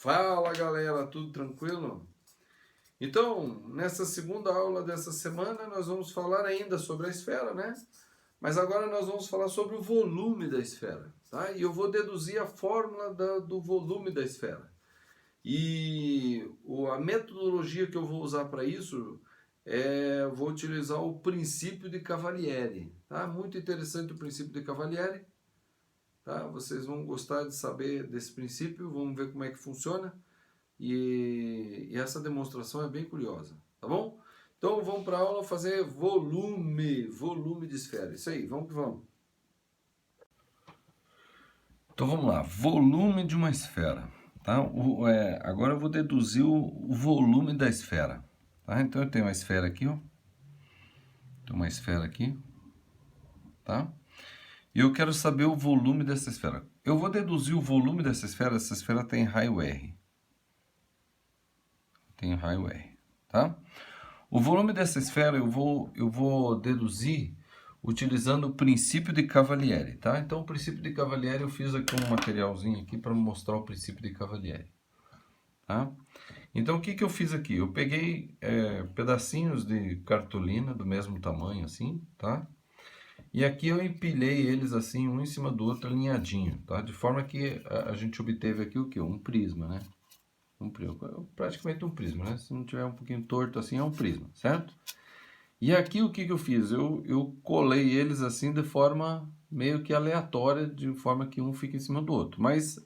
Fala galera, tudo tranquilo? Então, nessa segunda aula dessa semana, nós vamos falar ainda sobre a esfera, né? Mas agora nós vamos falar sobre o volume da esfera, tá? E eu vou deduzir a fórmula do volume da esfera. E a metodologia que eu vou usar para isso vou utilizar o princípio de Cavalieri, tá? Muito interessante o princípio de Cavalieri, tá? Vocês vão gostar de saber desse princípio, vamos ver como é que funciona. E essa demonstração é bem curiosa, tá bom? Então vamos para a aula fazer volume de esfera. Isso aí, vamos que vamos. Então vamos lá, volume de uma esfera. Tá? Agora eu vou deduzir o volume da esfera. Tá? Então eu tenho uma esfera aqui, ó. Tem uma esfera aqui, tá? E eu quero saber o volume dessa esfera. Eu vou deduzir o volume dessa esfera tem raio R. Tem raio R, tá? O volume dessa esfera eu vou deduzir utilizando o princípio de Cavalieri, tá? Então o princípio de Cavalieri eu fiz aqui um materialzinho aqui para mostrar o princípio de Cavalieri, tá? Então o que eu fiz aqui? Eu peguei pedacinhos de cartolina do mesmo tamanho assim, tá? E aqui eu empilhei eles assim, um em cima do outro alinhadinho, tá? De forma que a gente obteve aqui o quê? Um prisma, né? Praticamente um prisma, né? Se não tiver um pouquinho torto assim, é um prisma, certo? E aqui o que eu fiz? Eu colei eles assim de forma meio que aleatória, de forma que um fica em cima do outro. Mas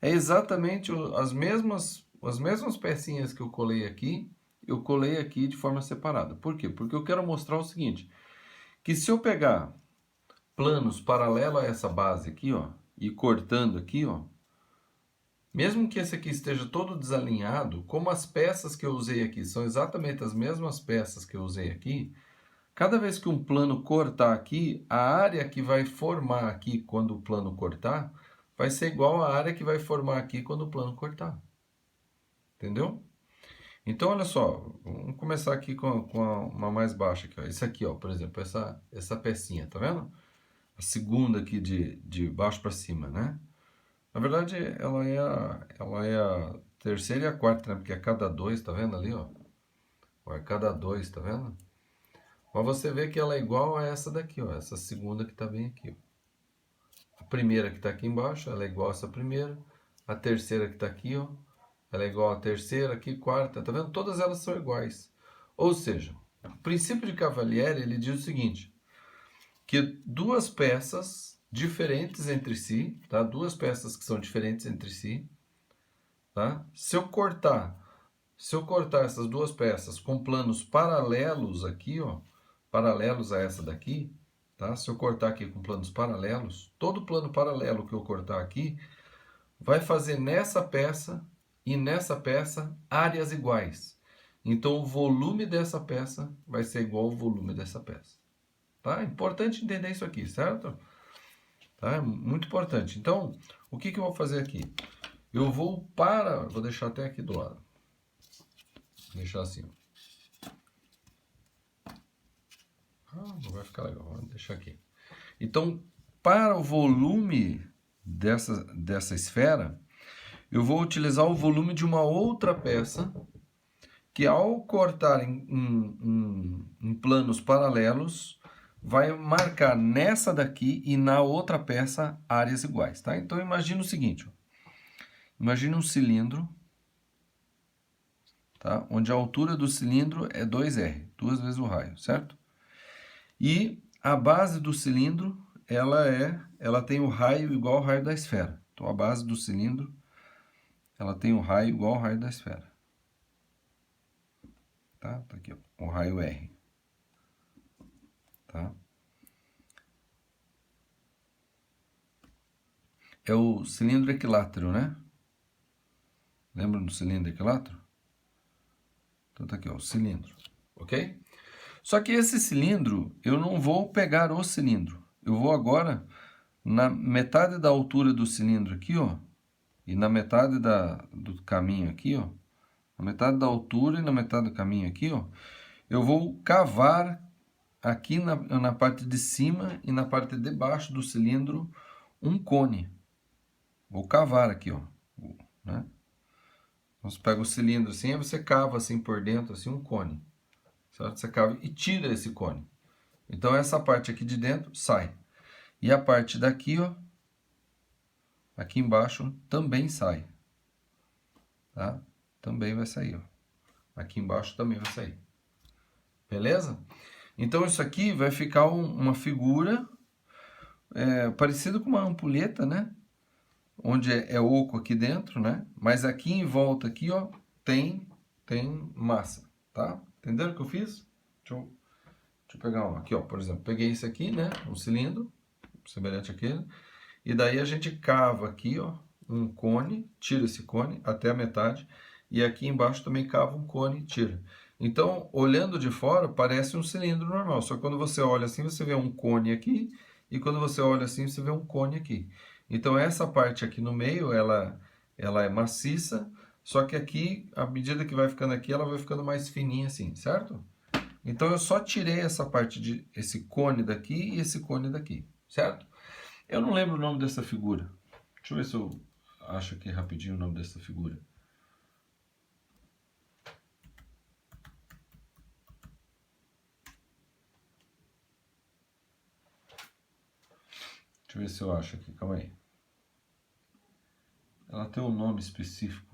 é exatamente as mesmas pecinhas que eu colei aqui de forma separada. Por quê? Porque eu quero mostrar o seguinte, que se eu pegar planos paralelos a essa base aqui, ó, e cortando aqui, ó, mesmo que esse aqui esteja todo desalinhado, como as peças que eu usei aqui são exatamente as mesmas peças que eu usei aqui, cada vez que um plano cortar aqui, a área que vai formar aqui quando o plano cortar, vai ser igual à área que vai formar aqui quando o plano cortar. Entendeu? Então, olha só, vamos começar aqui com uma mais baixa aqui, ó. Esse aqui, ó, por exemplo, essa pecinha, tá vendo? A segunda aqui de baixo para cima, né? Na verdade, ela é a terceira e a quarta, né? Porque é cada dois, tá vendo ali, ó? É cada dois, tá vendo? Mas você vê que ela é igual a essa daqui, ó. Essa segunda que tá bem aqui, ó. A primeira que tá aqui embaixo, ela é igual a essa primeira. A terceira que tá aqui, ó. Ela é igual à terceira, aqui, quarta, tá vendo? Todas elas são iguais. Ou seja, o princípio de Cavalieri, ele diz o seguinte, que duas peças diferentes entre si, tá? Duas peças que são diferentes entre si, tá? Se eu cortar essas duas peças com planos paralelos aqui, ó, paralelos a essa daqui, tá? Se eu cortar aqui com planos paralelos, todo plano paralelo que eu cortar aqui vai fazer nessa peça e nessa peça áreas iguais. Então o volume dessa peça vai ser igual ao volume dessa peça. Tá? É importante entender isso aqui, certo? Tá? É muito importante. Então, o que eu vou fazer aqui? Vou deixar até aqui do lado. Vou deixar assim. Não vai ficar legal, vou deixar aqui. Então, para o volume dessa esfera, eu vou utilizar o volume de uma outra peça que ao cortar em planos paralelos, vai marcar nessa daqui e na outra peça áreas iguais, tá? Então imagina o seguinte, ó. Imagina um cilindro, tá? Onde a altura do cilindro é 2R, duas vezes o raio, certo? E a base do cilindro, ela tem o raio igual ao raio da esfera. Então a base do cilindro, ela tem o raio igual ao raio da esfera. Tá? Tá aqui, ó, o raio R. Tá? É o cilindro equilátero, né? Lembra do cilindro equilátero? Então tá aqui, ó, o cilindro, ok? Só que esse cilindro, eu não vou pegar o cilindro. Eu vou agora, na metade da altura do cilindro aqui, ó, e na metade do caminho aqui, ó, na metade da altura e na metade do caminho aqui, ó, eu vou cavar aqui na parte de cima e na parte de baixo do cilindro um cone. Vou cavar aqui, ó, né? Você pega o cilindro assim, aí você cava assim por dentro, assim, um cone. Certo? Você cava e tira esse cone. Então, essa parte aqui de dentro sai. E a parte daqui, ó, aqui embaixo, também sai. Tá? Também vai sair, ó. Aqui embaixo também vai sair. Beleza? Então, isso aqui vai ficar uma figura parecida com uma ampulheta, né? Onde é oco aqui dentro, né? Mas aqui em volta, aqui, ó, tem massa, tá? Entenderam o que eu fiz? Deixa eu pegar um aqui, ó, por exemplo. Peguei esse aqui, né? Um cilindro, semelhante àquele. E daí a gente cava aqui, ó, um cone, tira esse cone até a metade. E aqui embaixo também cava um cone e tira. Então, olhando de fora, parece um cilindro normal. Só que quando você olha assim, você vê um cone aqui. E quando você olha assim, você vê um cone aqui. Então, essa parte aqui no meio, ela é maciça. Só que aqui, à medida que vai ficando aqui, ela vai ficando mais fininha assim, certo? Então, eu só tirei essa parte esse cone daqui e esse cone daqui, certo? Eu não lembro o nome dessa figura. Deixa eu ver se eu acho aqui rapidinho o nome dessa figura. Deixa eu ver se eu acho aqui, calma aí. Ela tem um nome específico.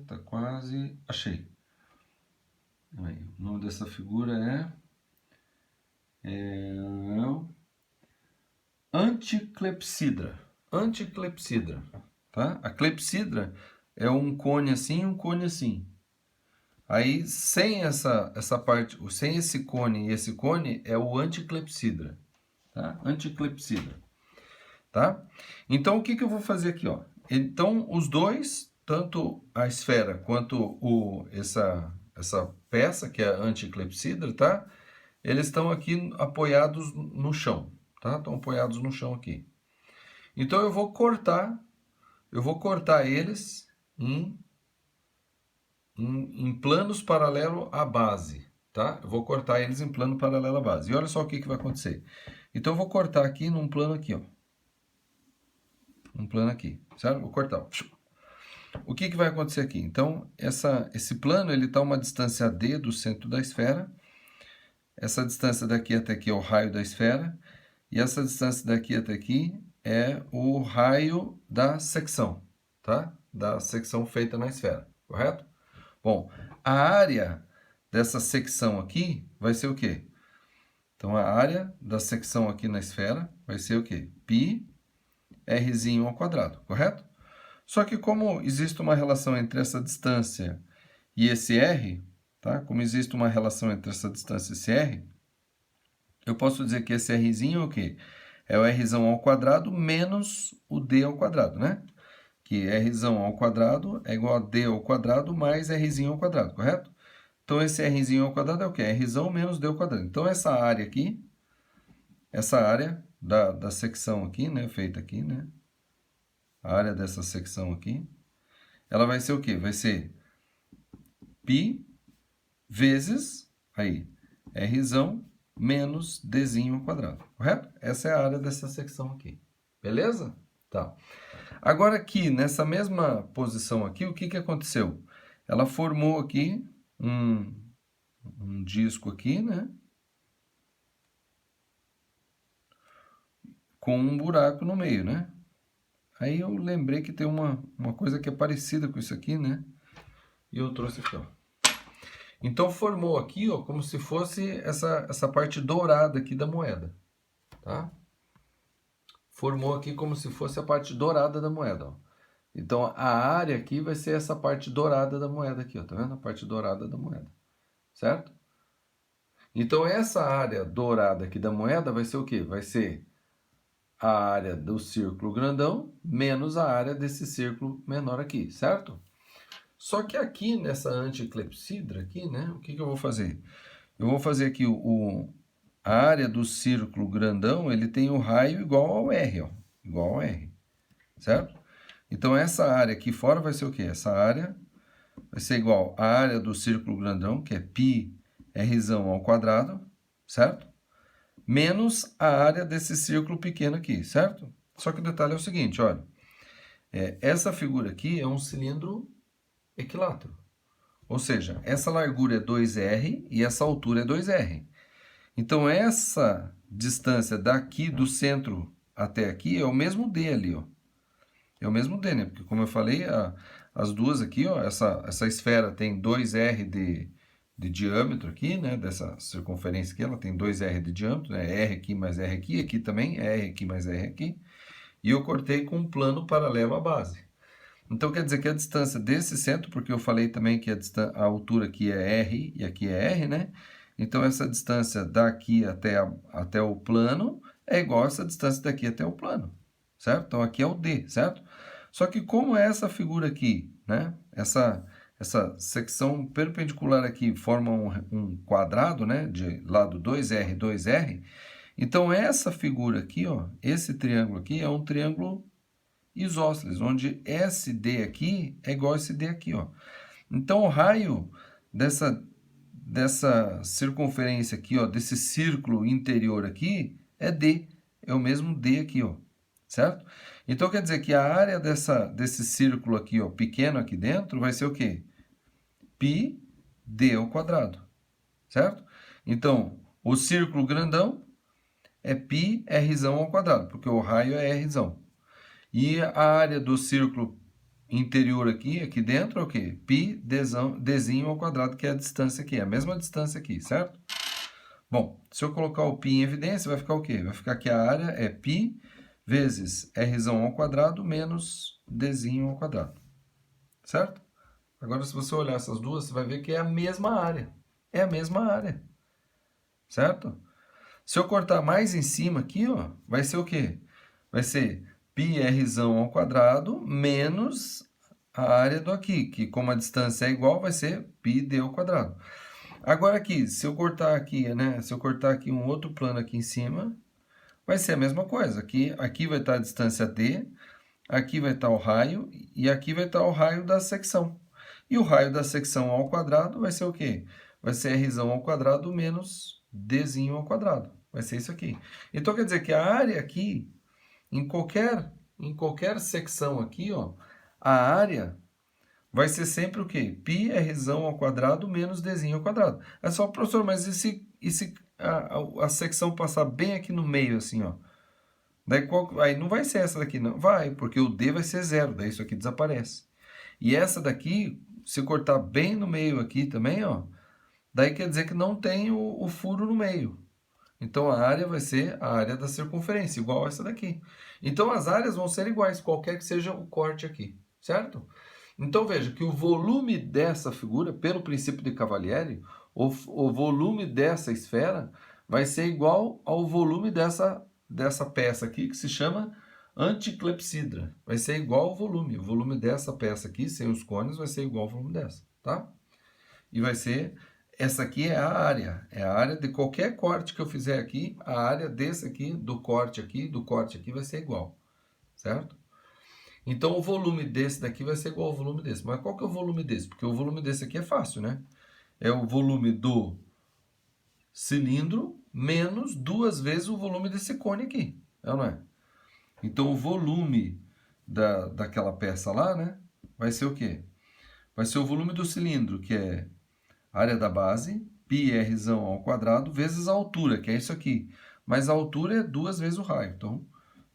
Tá quase. Achei. Aí, o nome dessa figura é anticlepsidra. Anticlepsidra, tá? A clepsidra é um cone assim e um cone assim. Aí, sem essa parte, sem esse cone e esse cone, é o anticlepsidra, tá? Anticlepsidra, tá? Então, o que que eu vou fazer aqui, ó? Então, os dois, tanto a esfera quanto essa peça, que é a anticlepsidra, tá? Eles estão aqui apoiados no chão, tá? Estão apoiados no chão aqui. Então, eu vou cortar eles em planos paralelos à base, tá? Eu vou cortar eles em plano paralelo à base. E olha só o que vai acontecer. Então, eu vou cortar aqui num plano aqui, ó. Um plano aqui, certo? Vou cortar. O que vai acontecer aqui? Então, esse plano, ele está a uma distância d do centro da esfera. Essa distância daqui até aqui é o raio da esfera. E essa distância daqui até aqui é o raio da secção, tá? Da secção feita na esfera, correto? Bom, a área dessa secção aqui vai ser o quê? Então, a área da secção aqui na esfera vai ser o quê? Π rzinho ao quadrado, correto? Só que como existe uma relação entre essa distância e esse r, tá? Como existe uma relação entre essa distância e esse r, eu posso dizer que esse rzinho é o quê? É o rzão ao quadrado menos o d ao quadrado, né? Que rzão ao quadrado é igual a d ao quadrado mais rzinho ao quadrado, correto? Então, esse rzinho ao quadrado é o quê? Rzão menos d ao quadrado. Então, essa área aqui, essa área da secção aqui, né? Feita aqui, né? A área dessa secção aqui, ela vai ser o quê? Vai ser π vezes, aí, rzão menos dzinho ao quadrado, correto? Essa é a área dessa secção aqui, beleza? Tá. Agora aqui, nessa mesma posição aqui, o que que aconteceu? Ela formou aqui um disco aqui, né? Com um buraco no meio, né? Aí eu lembrei que tem uma coisa que é parecida com isso aqui, né? E eu trouxe aqui, ó. Então, formou aqui, ó, como se fosse essa parte dourada aqui da moeda, tá? Formou aqui como se fosse a parte dourada da moeda, ó. Então, a área aqui vai ser essa parte dourada da moeda aqui, ó, tá vendo? A parte dourada da moeda, certo? Então, essa área dourada aqui da moeda vai ser o quê? Vai ser a área do círculo grandão menos a área desse círculo menor aqui, certo? Só que aqui nessa anticlepsidra aqui, né? O que que eu vou fazer? Eu vou fazer aqui a área do círculo grandão, ele tem o raio igual ao R, ó. Igual ao R, certo? Então, essa área aqui fora vai ser o quê? Essa área vai ser igual à área do círculo grandão, que é π rzão ao quadrado, certo? Menos a área desse círculo pequeno aqui, certo? Só que o detalhe é o seguinte, olha. Essa figura aqui é um cilindro equilátero. Ou seja, essa largura é 2R e essa altura é 2R. Então, essa distância daqui do centro até aqui é o mesmo D ali, ó. É o mesmo D, né? Porque, como eu falei, as duas aqui, ó, essa esfera tem 2R de diâmetro aqui, né? Dessa circunferência aqui, ela tem 2R de diâmetro, né? R aqui mais R aqui, aqui também, R aqui mais R aqui. E eu cortei com um plano paralelo à base. Então, quer dizer que a distância desse centro, porque eu falei também que a altura aqui é R e aqui é R, né? Então, essa distância daqui até o plano é igual a essa distância daqui até o plano, certo? Então, aqui é o D, certo? Só que como é essa figura aqui, né? Essa secção perpendicular aqui forma um quadrado, né? De lado 2R, 2R. Então, essa figura aqui, ó, esse triângulo aqui é um triângulo isósceles, onde SD aqui é igual a SD aqui, ó. Então, o raio dessa circunferência aqui, ó, desse círculo interior aqui, é D. É o mesmo D aqui, ó. Certo? Então, quer dizer que a área desse círculo aqui, ó, pequeno aqui dentro, vai ser o quê? Π D ao quadrado. Certo? Então, o círculo grandão é π R ao quadrado, porque o raio é R. E a área do círculo interior aqui dentro é o quê? Π Dzinho ao quadrado, que é a distância aqui, a mesma distância aqui, certo? Bom, se eu colocar o π em evidência, vai ficar o quê? Vai ficar que a área é π vezes R ao quadrado menos Dzinho ao quadrado, certo? Agora, se você olhar essas duas, você vai ver que é a mesma área. É a mesma área, certo? Se eu cortar mais em cima aqui, ó, vai ser o quê? Vai ser πr ao quadrado menos a área do aqui, que como a distância é igual, vai ser πd ao quadrado. Agora aqui, se eu cortar aqui, né, se eu cortar aqui um outro plano aqui em cima, vai ser a mesma coisa. Aqui vai estar a distância d, aqui vai estar o raio e aqui vai estar o raio da secção. E o raio da secção ao quadrado vai ser o quê? Vai ser r ao quadrado menos dzinho ao quadrado. Vai ser isso aqui. Então, quer dizer que a área aqui, em qualquer secção aqui, ó, a área vai ser sempre o quê? πr ao quadrado menos dzinho ao quadrado. É só, professor, mas e se a secção passar bem aqui no meio, assim, ó? Daí aí não vai ser essa daqui, não. Vai, porque o d vai ser zero, daí isso aqui desaparece. E essa daqui, se cortar bem no meio aqui também, ó, daí quer dizer que não tem o furo no meio. Então, a área vai ser a área da circunferência, igual essa daqui. Então, as áreas vão ser iguais, qualquer que seja o corte aqui, certo? Então, veja que o volume dessa figura, pelo princípio de Cavalieri, o volume dessa esfera vai ser igual ao volume dessa peça aqui, que se chama anticlepsidra. Vai ser igual ao volume. O volume dessa peça aqui, sem os cones, vai ser igual ao volume dessa, tá? E vai ser... Essa aqui é a área de qualquer corte que eu fizer aqui, a área desse aqui, do corte aqui vai ser igual, certo? Então, o volume desse daqui vai ser igual ao volume desse. Mas qual que é o volume desse? Porque o volume desse aqui é fácil, né? É o volume do cilindro menos 2 vezes o volume desse cone aqui, é ou não é? Então, o volume daquela peça lá, né, vai ser o quê? Vai ser o volume do cilindro, que é área da base, πr ao quadrado, vezes a altura, que é isso aqui. Mas a altura é 2 vezes o raio, então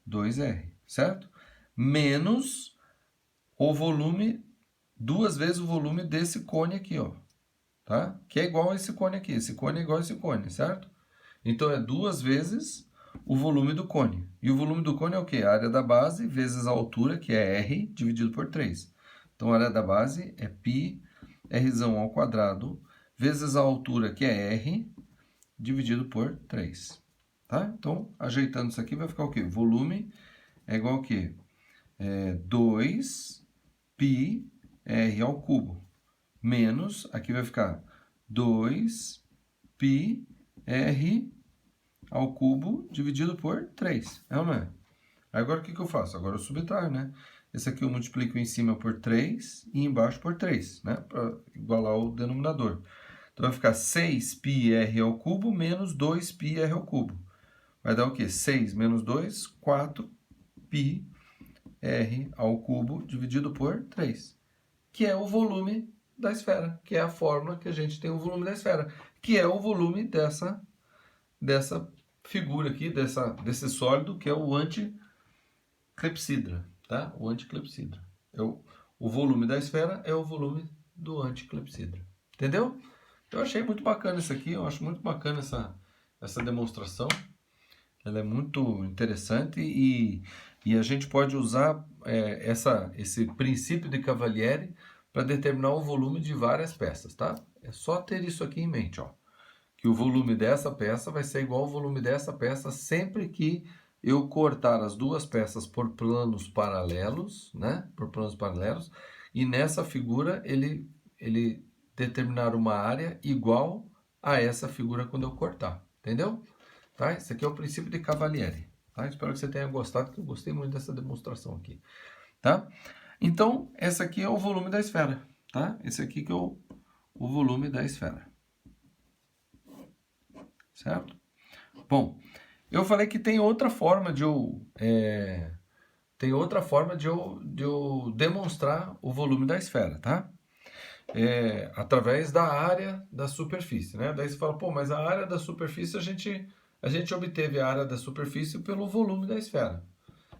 2R, certo? Menos o volume, 2 vezes o volume desse cone aqui, ó. Tá? Que é igual a esse cone aqui. Esse cone é igual a esse cone, certo? Então, é 2 vezes o volume do cone. E o volume do cone é o quê? A área da base vezes a altura, que é R, dividido por 3. Então, a área da base é πr ao quadrado vezes a altura, que é R, dividido por 3. Tá? Então, ajeitando isso aqui, vai ficar o quê? Volume é igual ao quê? 2πr ao cubo. Menos, aqui vai ficar 2πr ao cubo dividido por 3. É ou não é? Agora, o que eu faço? Agora eu subtraio, né? Esse aqui eu multiplico em cima por 3 e embaixo por 3, né? Para igualar o denominador. Então vai ficar 6πr ao cubo menos 2πr ao cubo. Vai dar o quê? 6 menos 2, 4πr ao cubo dividido por 3. Que é o volume da esfera, que é a fórmula que a gente tem o volume da esfera, que é o volume dessa figura aqui, desse sólido, que é o anticlepsidra, tá? O anticlepsidra. O volume da esfera é o volume do anticlepsidra. Entendeu? Eu achei muito bacana isso aqui, eu acho muito bacana essa demonstração. Ela é muito interessante e a gente pode usar esse princípio de Cavalieri para determinar o volume de várias peças, tá? É só ter isso aqui em mente, ó. Que o volume dessa peça vai ser igual ao volume dessa peça sempre que eu cortar as duas peças por planos paralelos, né? Por planos paralelos. E nessa figura ele determinar uma área igual a essa figura quando eu cortar, entendeu? Tá? Esse aqui é o princípio de Cavalieri. Tá? Espero que você tenha gostado, que eu gostei muito dessa demonstração aqui. Tá? Então, esse aqui é o volume da esfera. Tá? Esse aqui que é o volume da esfera. Certo? Bom, eu falei que tem outra forma de eu demonstrar o volume da esfera, tá? Através da área da superfície, né? Daí você fala, pô, mas a área da superfície a gente obteve a área da superfície pelo volume da esfera.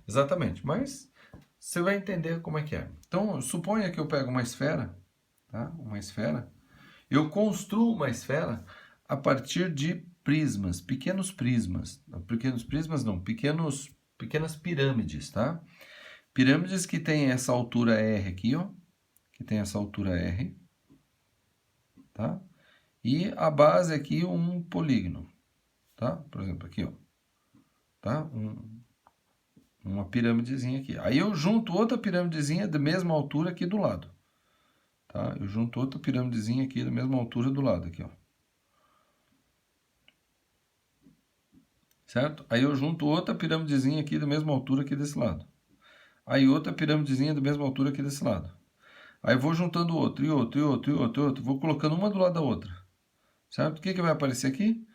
Exatamente, mas você vai entender como é que é. Então, suponha que eu pego uma esfera, tá? Uma esfera. Eu construo uma esfera a partir de prismas, pequenas pirâmides, tá? Pirâmides que tem essa altura R aqui, ó. Que tem essa altura R, tá? E a base aqui um polígono, tá? Por exemplo, aqui, ó. Tá? Uma pirâmidezinha aqui. Aí eu junto outra pirâmidezinha da mesma altura aqui do lado. Tá? Eu junto outra pirâmidezinha aqui da mesma altura do lado aqui, ó. Certo? Aí eu junto outra pirâmidezinha aqui da mesma altura aqui desse lado. Aí outra pirâmidezinha da mesma altura aqui desse lado. Aí vou juntando outro, e outro, e outro, e outro, e outro. Vou colocando uma do lado da outra. Certo? O que vai aparecer aqui?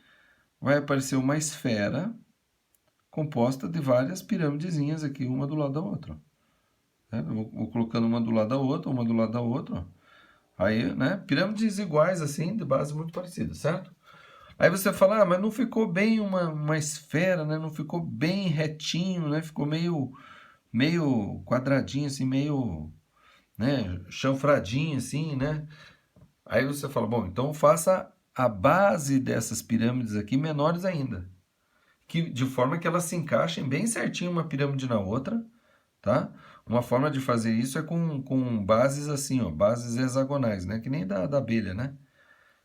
Vai aparecer uma esfera composta de várias pirâmidezinhas aqui, uma do lado da outra. Certo? Vou colocando uma do lado da outra, uma do lado da outra. Aí, né? Pirâmides iguais, assim, de base muito parecida, certo? Aí você fala, mas não ficou bem uma esfera, né? Não ficou bem retinho, né? Ficou meio quadradinho, assim, meio, né? Chanfradinho, assim, né? Aí você fala, bom, então faça a base dessas pirâmides aqui menores ainda. De forma que elas se encaixem bem certinho uma pirâmide na outra, tá? Uma forma de fazer isso é com bases assim, ó, bases hexagonais, né? Que nem da abelha, né?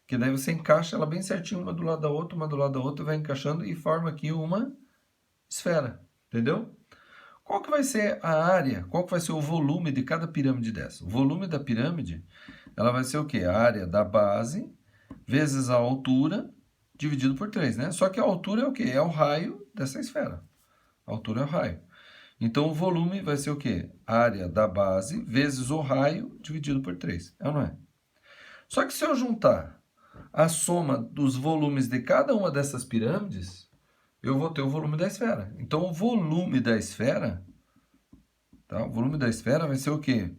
Que daí você encaixa ela bem certinho uma do lado da outra, uma do lado da outra, vai encaixando e forma aqui uma esfera, entendeu? Qual que vai ser a área, qual que vai ser o volume de cada pirâmide dessa? O volume da pirâmide, ela vai ser o quê? A área da base vezes a altura dividido por 3, né? Só que a altura é o quê? É o raio dessa esfera. A altura é o raio. Então, o volume vai ser o quê? A área da base vezes o raio dividido por 3. É ou não é? Só que se eu juntar a soma dos volumes de cada uma dessas pirâmides, eu vou ter o volume da esfera. Então, o volume da esfera, tá? O volume da esfera vai ser o quê?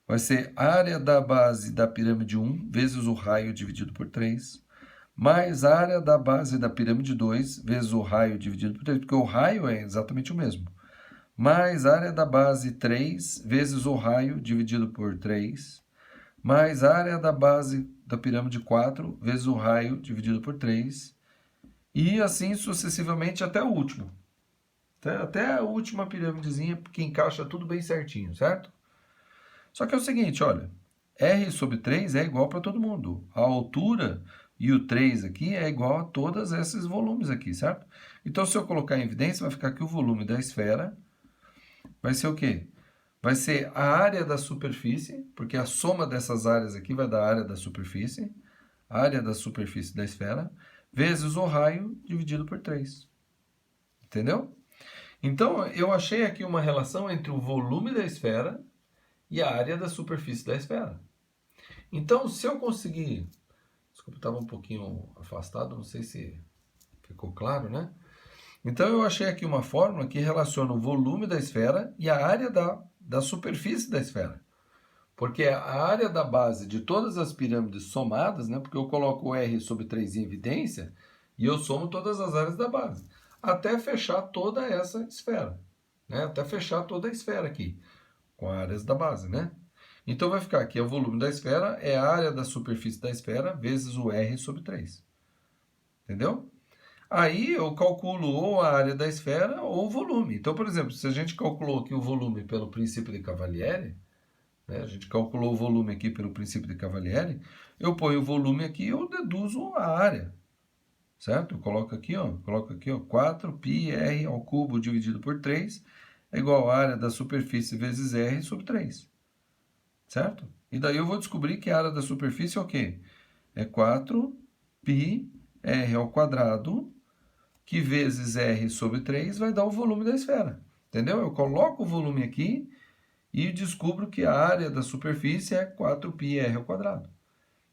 Vai ser a área da base da pirâmide 1 vezes o raio dividido por 3, mais a área da base da pirâmide 2 vezes o raio dividido por 3, porque o raio é exatamente o mesmo. Mais a área da base 3 vezes o raio dividido por 3, mais a área da base da pirâmide 4 vezes o raio dividido por 3, e assim sucessivamente até o último. Até a última pirâmidezinha que encaixa tudo bem certinho, certo? Só que é o seguinte, olha, R sobre 3 é igual para todo mundo. A altura e o 3 aqui é igual a todos esses volumes aqui, certo? Então, se eu colocar em evidência, vai ficar que o volume da esfera vai ser o quê? Vai ser a área da superfície, porque a soma dessas áreas aqui vai dar a área da superfície da esfera, vezes o raio dividido por 3. Entendeu? Então, eu achei aqui uma relação entre o volume da esfera e a área da superfície da esfera. Então, se eu conseguir Desculpa, estava um pouquinho afastado, não sei se ficou claro, né? Então eu achei aqui uma fórmula que relaciona o volume da esfera e a área da superfície da esfera. Porque a área da base de todas as pirâmides somadas, né? Porque eu coloco o R sobre 3 em evidência e eu somo todas as áreas da base, até fechar toda essa esfera, né? Até fechar toda a esfera aqui, com áreas da base, né? Então vai ficar aqui, o volume da esfera é a área da superfície da esfera vezes o R sobre 3. Entendeu? Aí eu calculo ou a área da esfera ou o volume. Então, por exemplo, se a gente calculou aqui o volume pelo princípio de Cavalieri, né, a gente calculou o volume aqui pelo princípio de Cavalieri, eu ponho o volume aqui e eu deduzo a área. Certo? Eu coloco aqui, ó, 4πr ao cubo dividido por 3 é igual a área da superfície vezes R sobre 3. Certo? E daí eu vou descobrir que a área da superfície é o quê? É 4πr ao quadrado, que vezes R sobre 3 vai dar o volume da esfera. Entendeu? Eu coloco o volume aqui e descubro que a área da superfície é 4πr ao quadrado.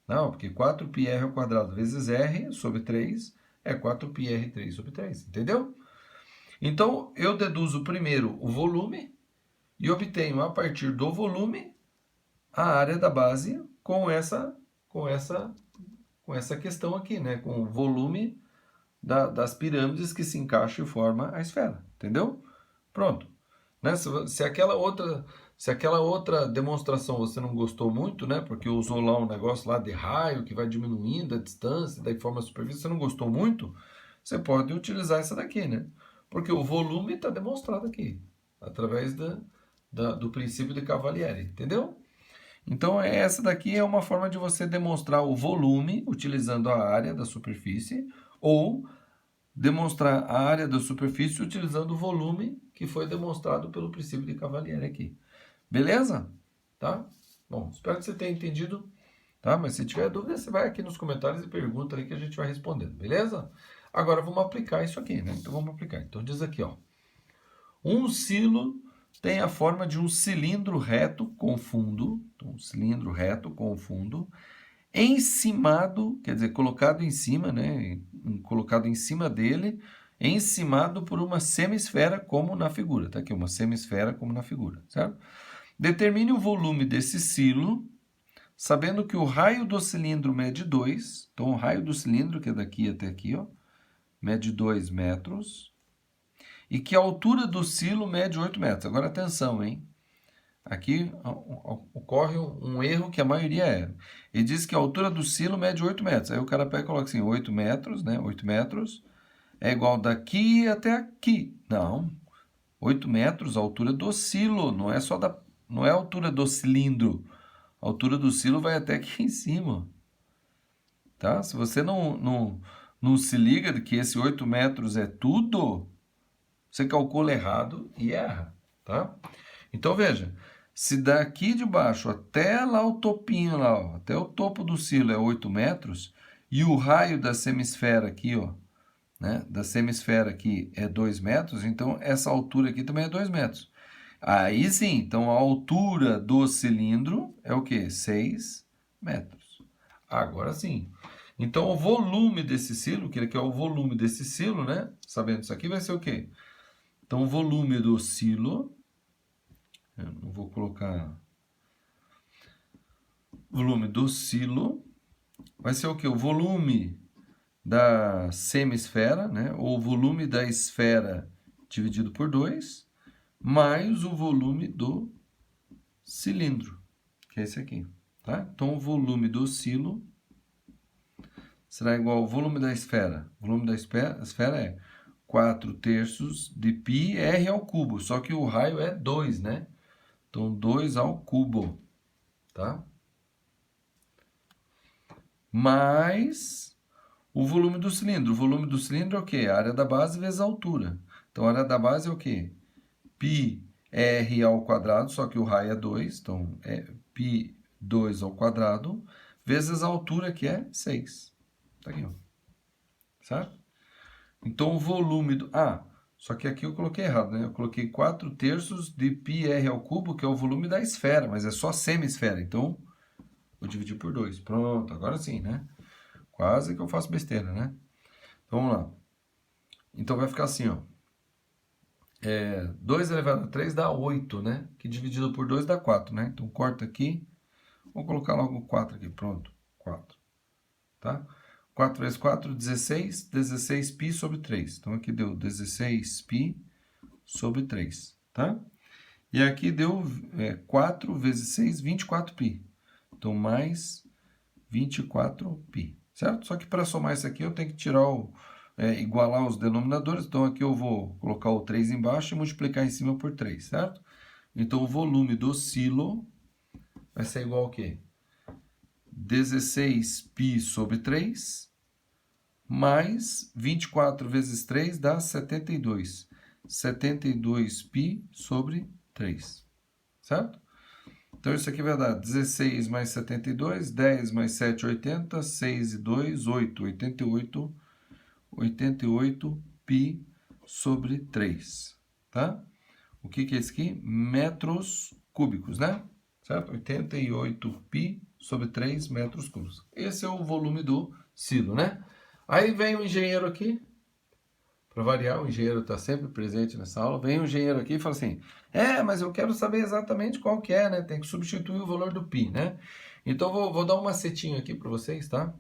Não, porque 4πr ao quadrado vezes R sobre 3 é 4πr3 sobre 3. Entendeu? Então, eu deduzo primeiro o volume e obtenho, a partir do volume, a área da base com essa questão aqui, né? Com o volume das pirâmides que se encaixa e forma a esfera. Entendeu? Pronto. Né? Se aquela outra demonstração você não gostou muito, né? Porque usou lá um negócio lá de raio que vai diminuindo a distância, daí forma a superfície, você não gostou muito, você pode utilizar essa daqui, né? Porque o volume está demonstrado aqui, através do princípio de Cavalieri, entendeu? Então, essa daqui é uma forma de você demonstrar o volume utilizando a área da superfície ou demonstrar a área da superfície utilizando o volume que foi demonstrado pelo princípio de Cavalieri aqui. Beleza? Tá? Bom, espero que você tenha entendido, tá? Mas se tiver dúvida, você vai aqui nos comentários e pergunta aí que a gente vai respondendo, beleza? Agora vamos aplicar isso aqui, né? Então vamos aplicar. Então diz aqui, ó. Um silo tem a forma de um cilindro reto com fundo, então, um cilindro reto com fundo, encimado, quer dizer, colocado em cima, né? Colocado em cima dele, encimado por uma semisfera, como na figura. Tá aqui, uma semisfera, como na figura, certo? Determine o volume desse silo, sabendo que o raio do cilindro mede 2. Então, o raio do cilindro, que é daqui até aqui, ó, mede 2 metros. E que a altura do silo mede 8 metros. Agora, atenção, hein? Aqui ocorre um erro que a maioria erra. Ele diz que a altura do silo mede 8 metros. Aí o cara pega e coloca assim, 8 metros, né? 8 metros é igual daqui até aqui. Não. 8 metros a altura do silo, não é a altura do cilindro. A altura do silo vai até aqui em cima. Tá? Se você não se liga de que esse 8 metros é tudo, você calcula errado e erra. Tá? Então, veja. Se daqui de baixo até lá o topinho, lá, ó, até o topo do silo é 8 metros, e o raio da semisfera aqui, ó, né, da semisfera aqui é 2 metros, então essa altura aqui também é 2 metros. Aí sim, então a altura do cilindro é o quê? 6 metros. Agora sim. Então o volume desse silo, que é o volume desse silo, né? Sabendo isso aqui, vai ser o quê? Então o volume do silo, eu não vou colocar volume do silo, vai ser o quê? O volume da semisfera, né? Ou o volume da esfera dividido por 2, mais o volume do cilindro, que é esse aqui, tá? Então, o volume do silo será igual ao volume da esfera. O volume da esfera é 4/3 de πr ao cubo, só que o raio é 2, né? Então, 2 ao cubo, tá? Mais o volume do cilindro. O volume do cilindro é o quê? A área da base vezes a altura. Então, a área da base é o quê? πr ao quadrado, só que o raio é 2, então é π2 ao quadrado, vezes a altura, que é 6. Tá aqui, ó. Certo? Então, o volume do... só que aqui eu coloquei errado, né? Eu coloquei 4/3 de πr ao cubo, que é o volume da esfera, mas é só semisfera. Então, vou dividir por 2. Pronto, agora sim, né? Quase que eu faço besteira, né? Então, vamos lá. Então, vai ficar assim, ó. 2 elevado a 3 dá 8, né? Que dividido por 2 dá 4, né? Então, corta aqui. Vou colocar logo 4 aqui, pronto. 4, tá? 4 vezes 4, 16. 16π sobre 3. Então, aqui deu 16π sobre 3, tá? E aqui deu 4 vezes 6, 24π. Então, mais 24π, certo? Só que para somar isso aqui, eu tenho que tirar igualar os denominadores. Então, aqui eu vou colocar o 3 embaixo e multiplicar em cima por 3, certo? Então, o volume do silo vai ser igual ao quê? 16π sobre 3, mais 24 vezes 3 dá 72. 72π sobre 3, certo? Então, isso aqui vai dar 16 mais 72, 10 mais 7, 80, 6 e 2, 8, 88π sobre 3, tá? O que é isso aqui? Metros cúbicos, né? Certo? 88π sobre 3 metros cúbicos. Esse é o volume do silo, né? Aí vem o engenheiro aqui, para variar, o engenheiro está sempre presente nessa aula. Vem o engenheiro aqui e fala assim, mas eu quero saber exatamente qual que é, né? Tem que substituir o valor do π, né? Então, vou dar um macetinho aqui para vocês, tá?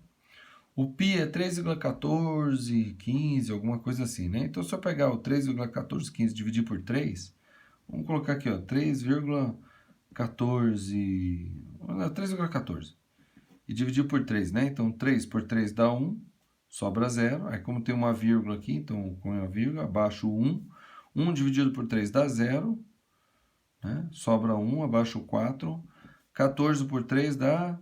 O π é 3,1415, alguma coisa assim, né? Então, se eu pegar o 3,1415 e dividir por 3, vamos colocar aqui, ó, 3,14 e dividir por 3, né? Então, 3 por 3 dá 1, sobra 0. Aí, como tem uma vírgula aqui, então, com a vírgula, abaixo o 1. 1 dividido por 3 dá 0, né? Sobra 1, abaixo o 4. 14 por 3 dá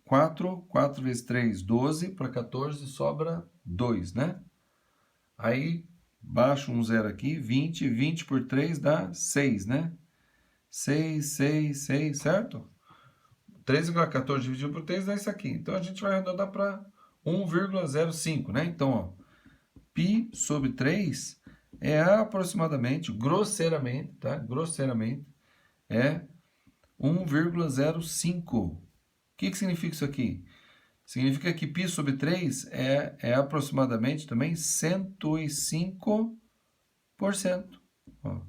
4. 4 vezes 3, 12. Para 14 sobra 2, né? Aí, baixo um 0 aqui, 20. 20 por 3 dá 6, né? 6, 6, 6, certo? 3,14 dividido por 3 dá isso aqui. Então, a gente vai arredondar para 1,05, né? Então, ó, π sobre 3 é aproximadamente, grosseiramente, tá? Grosseiramente, é 1,05. O que significa isso aqui? Significa que π sobre 3 é aproximadamente também 105%. Ó,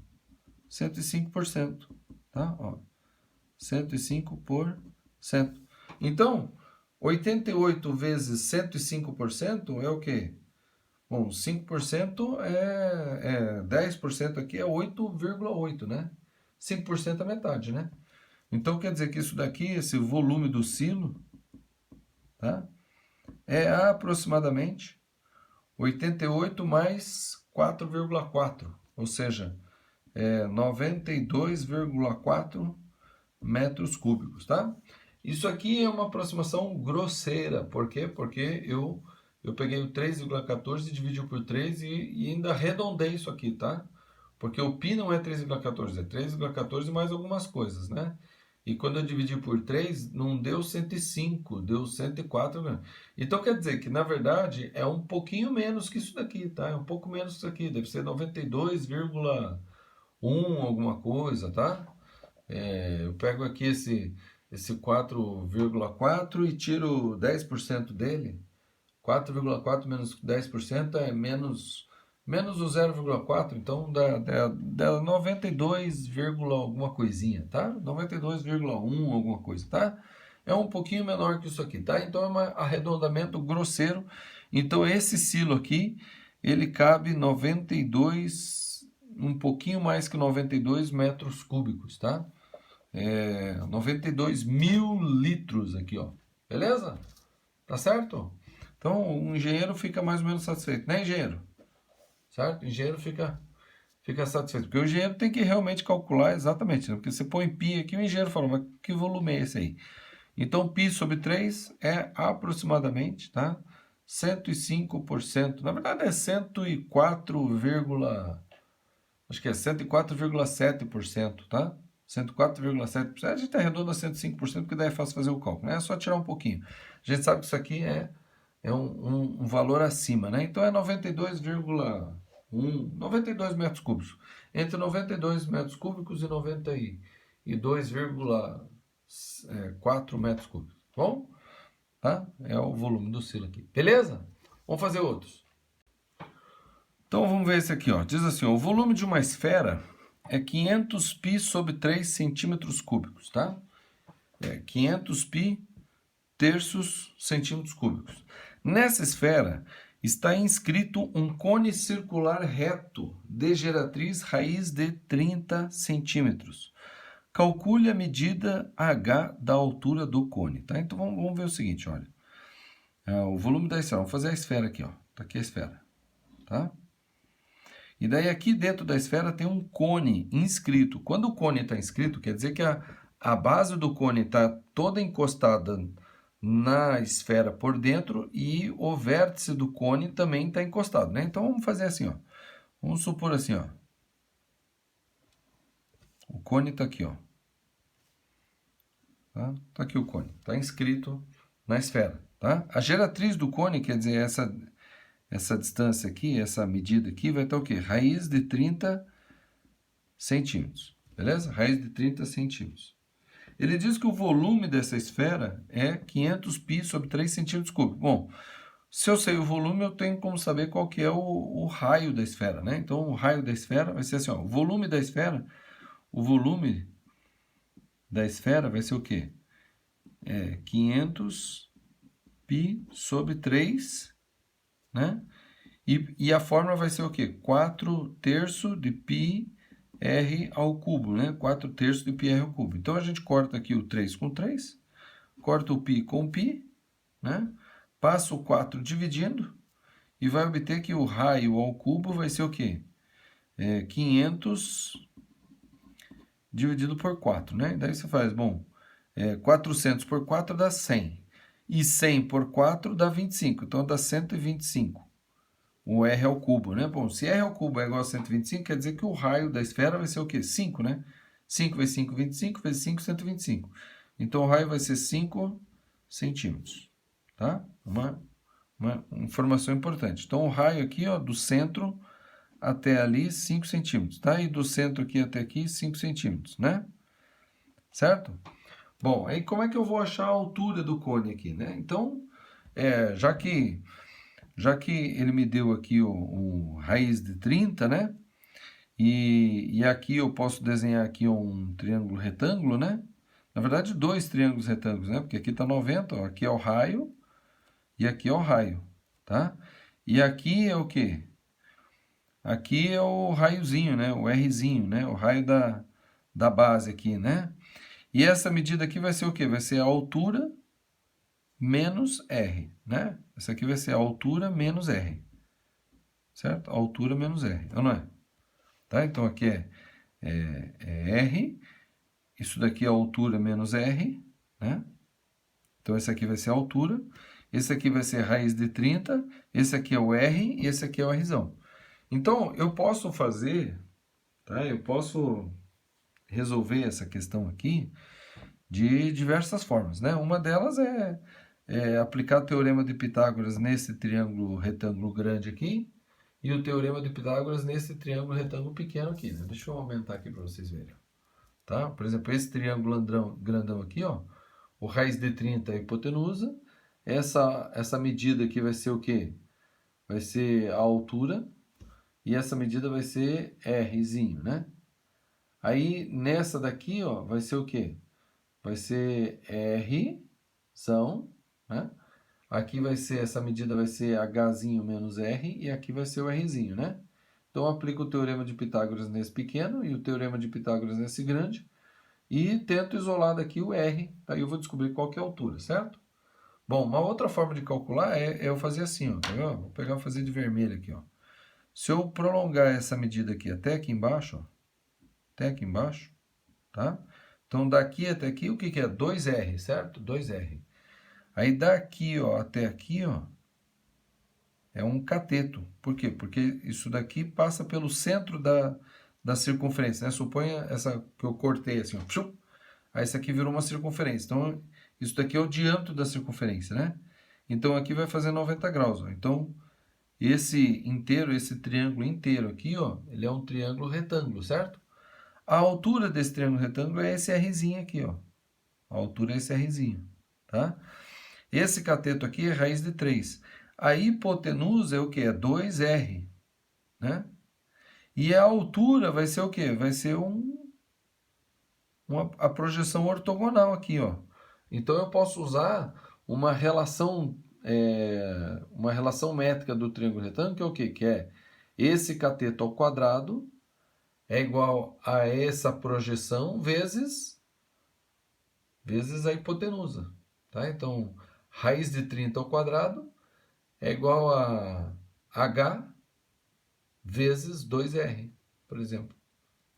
105%, tá? Ó, 105%. Então, 88 vezes 105% é o quê? Bom, 5% 10% aqui é 8,8, né? 5% é metade, né? Então, quer dizer que isso daqui, esse volume do silo, tá? É aproximadamente 88 mais 4,4, ou seja, 92,4 metros cúbicos, tá? Isso aqui é uma aproximação grosseira. Por quê? Porque eu peguei o 3,14 e dividi por 3 e ainda arredondei isso aqui, tá? Porque o π não é 3,14, é 3,14 mais algumas coisas, né? E quando eu dividi por 3, não deu 105, deu 104. Né? Então, quer dizer que, na verdade, é um pouquinho menos que isso daqui, tá? É um pouco menos que isso aqui. Deve ser 92,1 alguma coisa, tá? Eu pego aqui esse 4,4 e tiro 10% dele. 4,4 menos 10% é menos o 0,4, então dá 92, alguma coisinha, tá? 92,1 alguma coisa, tá? É um pouquinho menor que isso aqui, tá? Então é um arredondamento grosseiro. Então esse silo aqui, ele cabe 92, um pouquinho mais que 92 metros cúbicos, tá? 92 mil litros aqui, ó. Beleza? Tá certo? Então, o engenheiro fica mais ou menos satisfeito, né, engenheiro? Certo? O engenheiro fica satisfeito. Porque o engenheiro tem que realmente calcular exatamente, né? Porque você põe π aqui, o engenheiro fala, mas que volume é esse aí? Então, π sobre 3 é aproximadamente, tá? 105%. Na verdade, é 104,7%, tá? 104,7%. A gente arredonda a 105%, porque daí é fácil fazer o cálculo, né? É só tirar um pouquinho. A gente sabe que isso aqui é um valor acima, né? Então é 92 metros cúbicos. Entre 92 metros cúbicos e 92,4 metros cúbicos. Bom? tá? É o volume do silo aqui, beleza? Vamos fazer outros. Então vamos ver esse aqui, ó. Diz assim, ó, o volume de uma esfera é 500 π sobre 3 centímetros cúbicos, tá? É 500 π terços centímetros cúbicos. Nessa esfera está inscrito um cone circular reto de geratriz raiz de 30 centímetros. Calcule a medida H da altura do cone, tá? Então vamos ver o seguinte, olha. O volume da esfera, vamos fazer a esfera aqui, ó. Tá aqui a esfera, tá? E daí aqui dentro da esfera tem um cone inscrito. Quando o cone está inscrito, quer dizer que a base do cone está toda encostada na esfera por dentro e o vértice do cone também está encostado, né? Então vamos fazer assim, ó. Vamos supor assim, ó. O cone está aqui, ó. Tá? Tá aqui o cone, está inscrito na esfera, tá? A geratriz do cone, quer dizer, essa distância aqui, essa medida aqui, vai estar o quê? Raiz de 30 centímetros, beleza? Raiz de 30 centímetros. Ele diz que o volume dessa esfera é 500 π sobre 3 centímetros cúbicos. Bom, se eu sei o volume, eu tenho como saber qual que é o raio da esfera, né? Então, o raio da esfera vai ser assim, ó, o volume da esfera vai ser o quê? 500 π sobre 3, né? E a fórmula vai ser o quê? 4 terços de π r ao cubo, né? 4 terços de πr ao cubo. Então, a gente corta aqui o 3 com 3, corta o π com π, né? Passa o 4 dividindo e vai obter que o raio ao cubo vai ser o quê? 500 dividido por 4, né? Daí você faz, bom, 400 por 4 dá 100. E 100 por 4 dá 25, então dá 125. O r ao cubo, né? Bom, se r ao cubo é igual a 125, quer dizer que o raio da esfera vai ser o quê? 5, né? 5 vezes 5, 25, vezes 5, 125. Então, o raio vai ser 5 centímetros, tá? Uma informação importante. Então, o raio aqui, ó, do centro até ali, 5 centímetros, tá? E do centro aqui até aqui, 5 centímetros, né? Certo? Bom, aí como é que eu vou achar a altura do cone aqui, né? Então, já que ele me deu aqui o raiz de 30, né? E aqui eu posso desenhar aqui um triângulo retângulo, né? Na verdade, 2 triângulos retângulos, né? Porque aqui está 90, ó, aqui é o raio e aqui é o raio, tá? E aqui é o quê? Aqui é o raiozinho, né? O Rzinho, né? O raio da base aqui, né? E essa medida aqui vai ser o quê? Vai ser a altura menos R, né? Essa aqui vai ser a altura menos R, certo? A altura menos R, ou não é? Tá? Então, aqui é R, isso daqui é a altura menos R, né? Então, esse aqui vai ser a altura, esse aqui vai ser a raiz de 30, esse aqui é o R e esse aqui é o Rzão. Então, eu posso fazer, tá? Eu posso resolver essa questão aqui de diversas formas, né? Uma delas é aplicar o teorema de Pitágoras nesse triângulo retângulo grande aqui e o teorema de Pitágoras nesse triângulo retângulo pequeno aqui, né? Deixa eu aumentar aqui para vocês verem. Tá? Por exemplo, esse triângulo grandão aqui, ó, o raiz de 30 é a hipotenusa, essa medida aqui vai ser o quê? Vai ser a altura e essa medida vai ser Rzinho, né? Aí, nessa daqui, ó, vai ser o quê? Vai ser Rzão, né? Aqui vai ser, essa medida vai ser Hzinho menos R, e aqui vai ser o Rzinho, né? Então, eu aplico o teorema de Pitágoras nesse pequeno e o teorema de Pitágoras nesse grande, e tento isolar daqui o R, aí eu vou descobrir qual que é a altura, certo? Bom, uma outra forma de calcular é eu fazer assim, ó, tá vendo? Vou pegar e fazer de vermelho aqui, ó. Se eu prolongar essa medida aqui até aqui embaixo, ó, até aqui embaixo, tá? Então, daqui até aqui, o que que é? 2R, certo? 2R. Aí, daqui, ó, até aqui, ó, é um cateto. Por quê? Porque isso daqui passa pelo centro da circunferência, né? Suponha essa que eu cortei assim, ó. Aí, essa aqui virou uma circunferência. Então, isso daqui é o diâmetro da circunferência, né? Então, aqui vai fazer 90 graus, ó. Então, esse triângulo inteiro aqui, ó, ele é um triângulo retângulo, certo? A altura desse triângulo retângulo é esse Rzinho aqui, ó. A altura é esse Rzinho, tá? Esse cateto aqui é raiz de 3. A hipotenusa é o quê? É 2R, né? E a altura vai ser o quê? Vai ser a projeção ortogonal aqui, ó. Então eu posso usar uma relação métrica do triângulo retângulo, que é o quê? Que é esse cateto ao quadrado é igual a essa projeção vezes a hipotenusa, tá? Então, raiz de 30 ao quadrado é igual a h vezes 2r, por exemplo.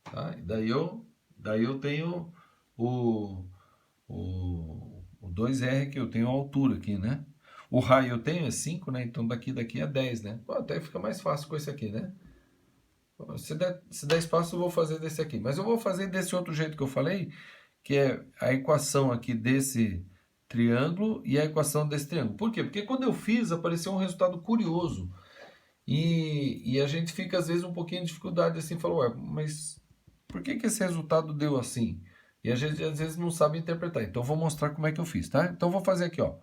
Tá? E daí eu tenho o 2r, que eu tenho a altura aqui, né? O raio eu tenho é 5, né? Então daqui é 10, né? Pô, até fica mais fácil com esse aqui, né? Se der espaço, eu vou fazer desse aqui. Mas eu vou fazer desse outro jeito que eu falei, que é a equação aqui desse triângulo e a equação desse triângulo. Por quê? Porque quando eu fiz, apareceu um resultado curioso. E a gente fica, às vezes, um pouquinho de dificuldade assim, falou, ué, mas por que esse resultado deu assim? E a gente, às vezes, não sabe interpretar. Então, eu vou mostrar como é que eu fiz, tá? Então, eu vou fazer aqui, ó.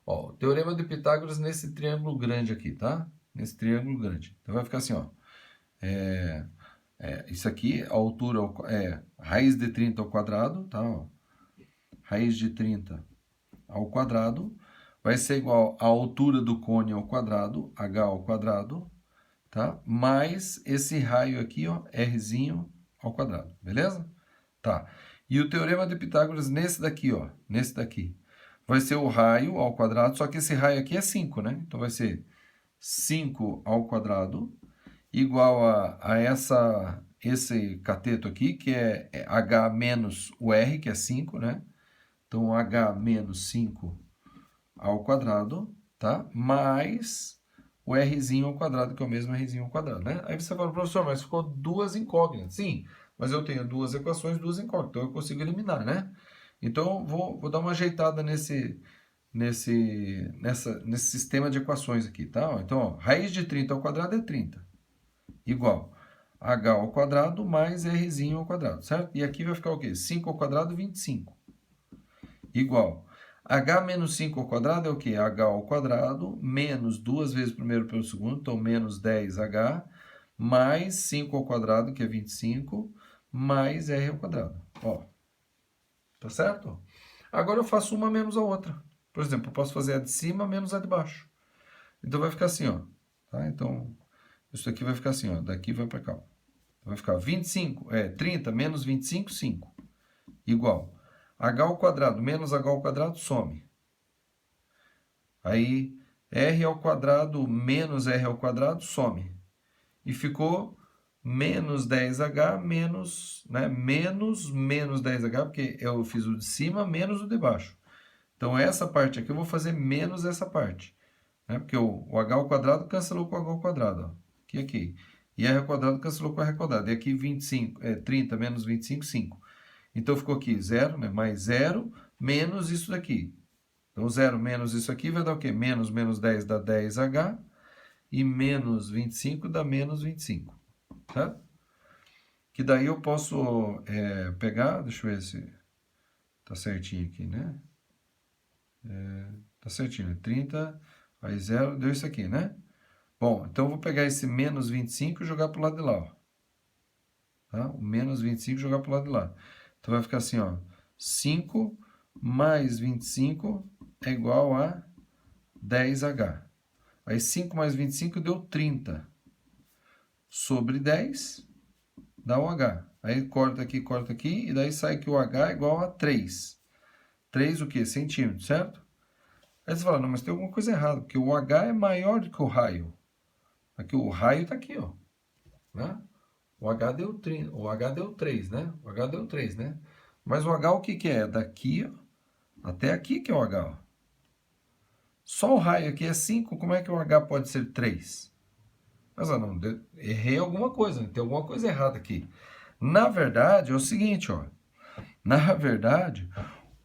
Ó, o teorema de Pitágoras nesse triângulo grande aqui, tá? Nesse triângulo grande. Então, vai ficar assim, ó. Isso aqui, a altura é raiz de 30 ao quadrado, tá? Ó. Raiz de 30 ao quadrado vai ser igual à altura do cone ao quadrado, h ao quadrado, tá? Mais esse raio aqui, ó, rzinho ao quadrado, beleza? Tá. E o teorema de Pitágoras nesse daqui, ó, nesse daqui, vai ser o raio ao quadrado, só que esse raio aqui é 5, né? Então vai ser 5 ao quadrado igual a esse cateto aqui, que é h menos o r, que é 5, né? Então, h menos 5 ao quadrado, tá? Mais o rzinho ao quadrado, que é o mesmo rzinho ao quadrado, né? Aí você fala, professor, mas ficou duas incógnitas. Sim, mas eu tenho duas equações, duas incógnitas, então eu consigo eliminar, né? Então, vou dar uma ajeitada nesse sistema de equações aqui, tá? Então, ó, raiz de 30 ao quadrado é 30, igual h ao quadrado mais rzinho ao quadrado, certo? E aqui vai ficar o quê? 5 ao quadrado, 25. Igual h menos 5 ao quadrado é o quê? H ao quadrado menos 2 vezes o primeiro pelo segundo, então menos 10h, mais 5 ao quadrado, que é 25, mais r ao quadrado. Ó, tá certo? Agora eu faço uma menos a outra. Por exemplo, eu posso fazer a de cima menos a de baixo. Então vai ficar assim, ó. Tá? Então, isso aqui vai ficar assim, ó. Daqui vai para cá. Ó. Vai ficar 30 menos 25, 5. Igual h ao quadrado menos h ao quadrado some. Aí, r ao quadrado menos r ao quadrado some. E ficou menos 10h menos 10h, porque eu fiz o de cima menos o de baixo. Então, essa parte aqui eu vou fazer menos essa parte. Né? Porque o h ao quadrado cancelou com o h ao quadrado. Ó. Aqui. E r ao quadrado cancelou com r ao quadrado. E aqui 30 menos 25, 5. Então, ficou aqui 0, né? Mais 0, menos isso daqui. Então, 0 menos isso aqui vai dar o quê? Menos 10 dá 10h. E menos 25 dá menos 25. Tá? Que daí eu posso pegar... Deixa eu ver se tá certinho aqui, né? Tá certinho. 30 mais 0 deu isso aqui, né? Bom, então eu vou pegar esse menos 25 e jogar para o lado de lá. Ó. Tá? O menos 25 e jogar para o lado de lá. Então vai ficar assim, ó. 5 mais 25 é igual a 10h. Aí 5 mais 25 deu 30. Sobre 10 dá o h. Aí corta aqui, e daí sai que o h é igual a 3. 3 o quê? Centímetros, certo? Aí você fala, não, mas tem alguma coisa errada, porque o h é maior do que o raio. Aqui o raio está aqui, ó. Né? O h deu 3, né? O h deu 3, né? Mas o h o que é? Daqui ó, até aqui que é o h. Ó. Só o raio aqui é 5, como é que o h pode ser 3? Mas não, errei alguma coisa, tem alguma coisa errada aqui. Na verdade, é o seguinte, ó. Na verdade,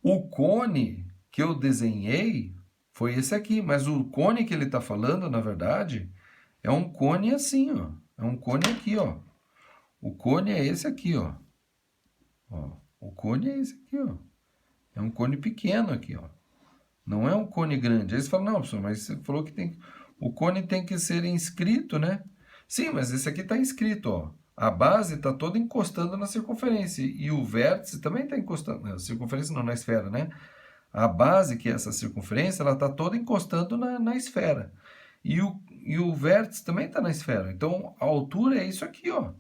o cone que eu desenhei foi esse aqui, mas o cone que ele está falando, na verdade, é um cone assim, ó. É um cone aqui, ó. O cone é esse aqui, ó. Ó. O cone é esse aqui, ó. É um cone pequeno aqui, ó. Não é um cone grande. Aí você fala, não, professor, mas você falou que o cone tem que ser inscrito, né? Sim, mas esse aqui está inscrito, ó. A base está toda encostando na circunferência e o vértice também está encostando, na circunferência não, na esfera, né? A base, que é essa circunferência, ela está toda encostando na esfera. E o vértice também está na esfera. Então, a altura é isso aqui, ó.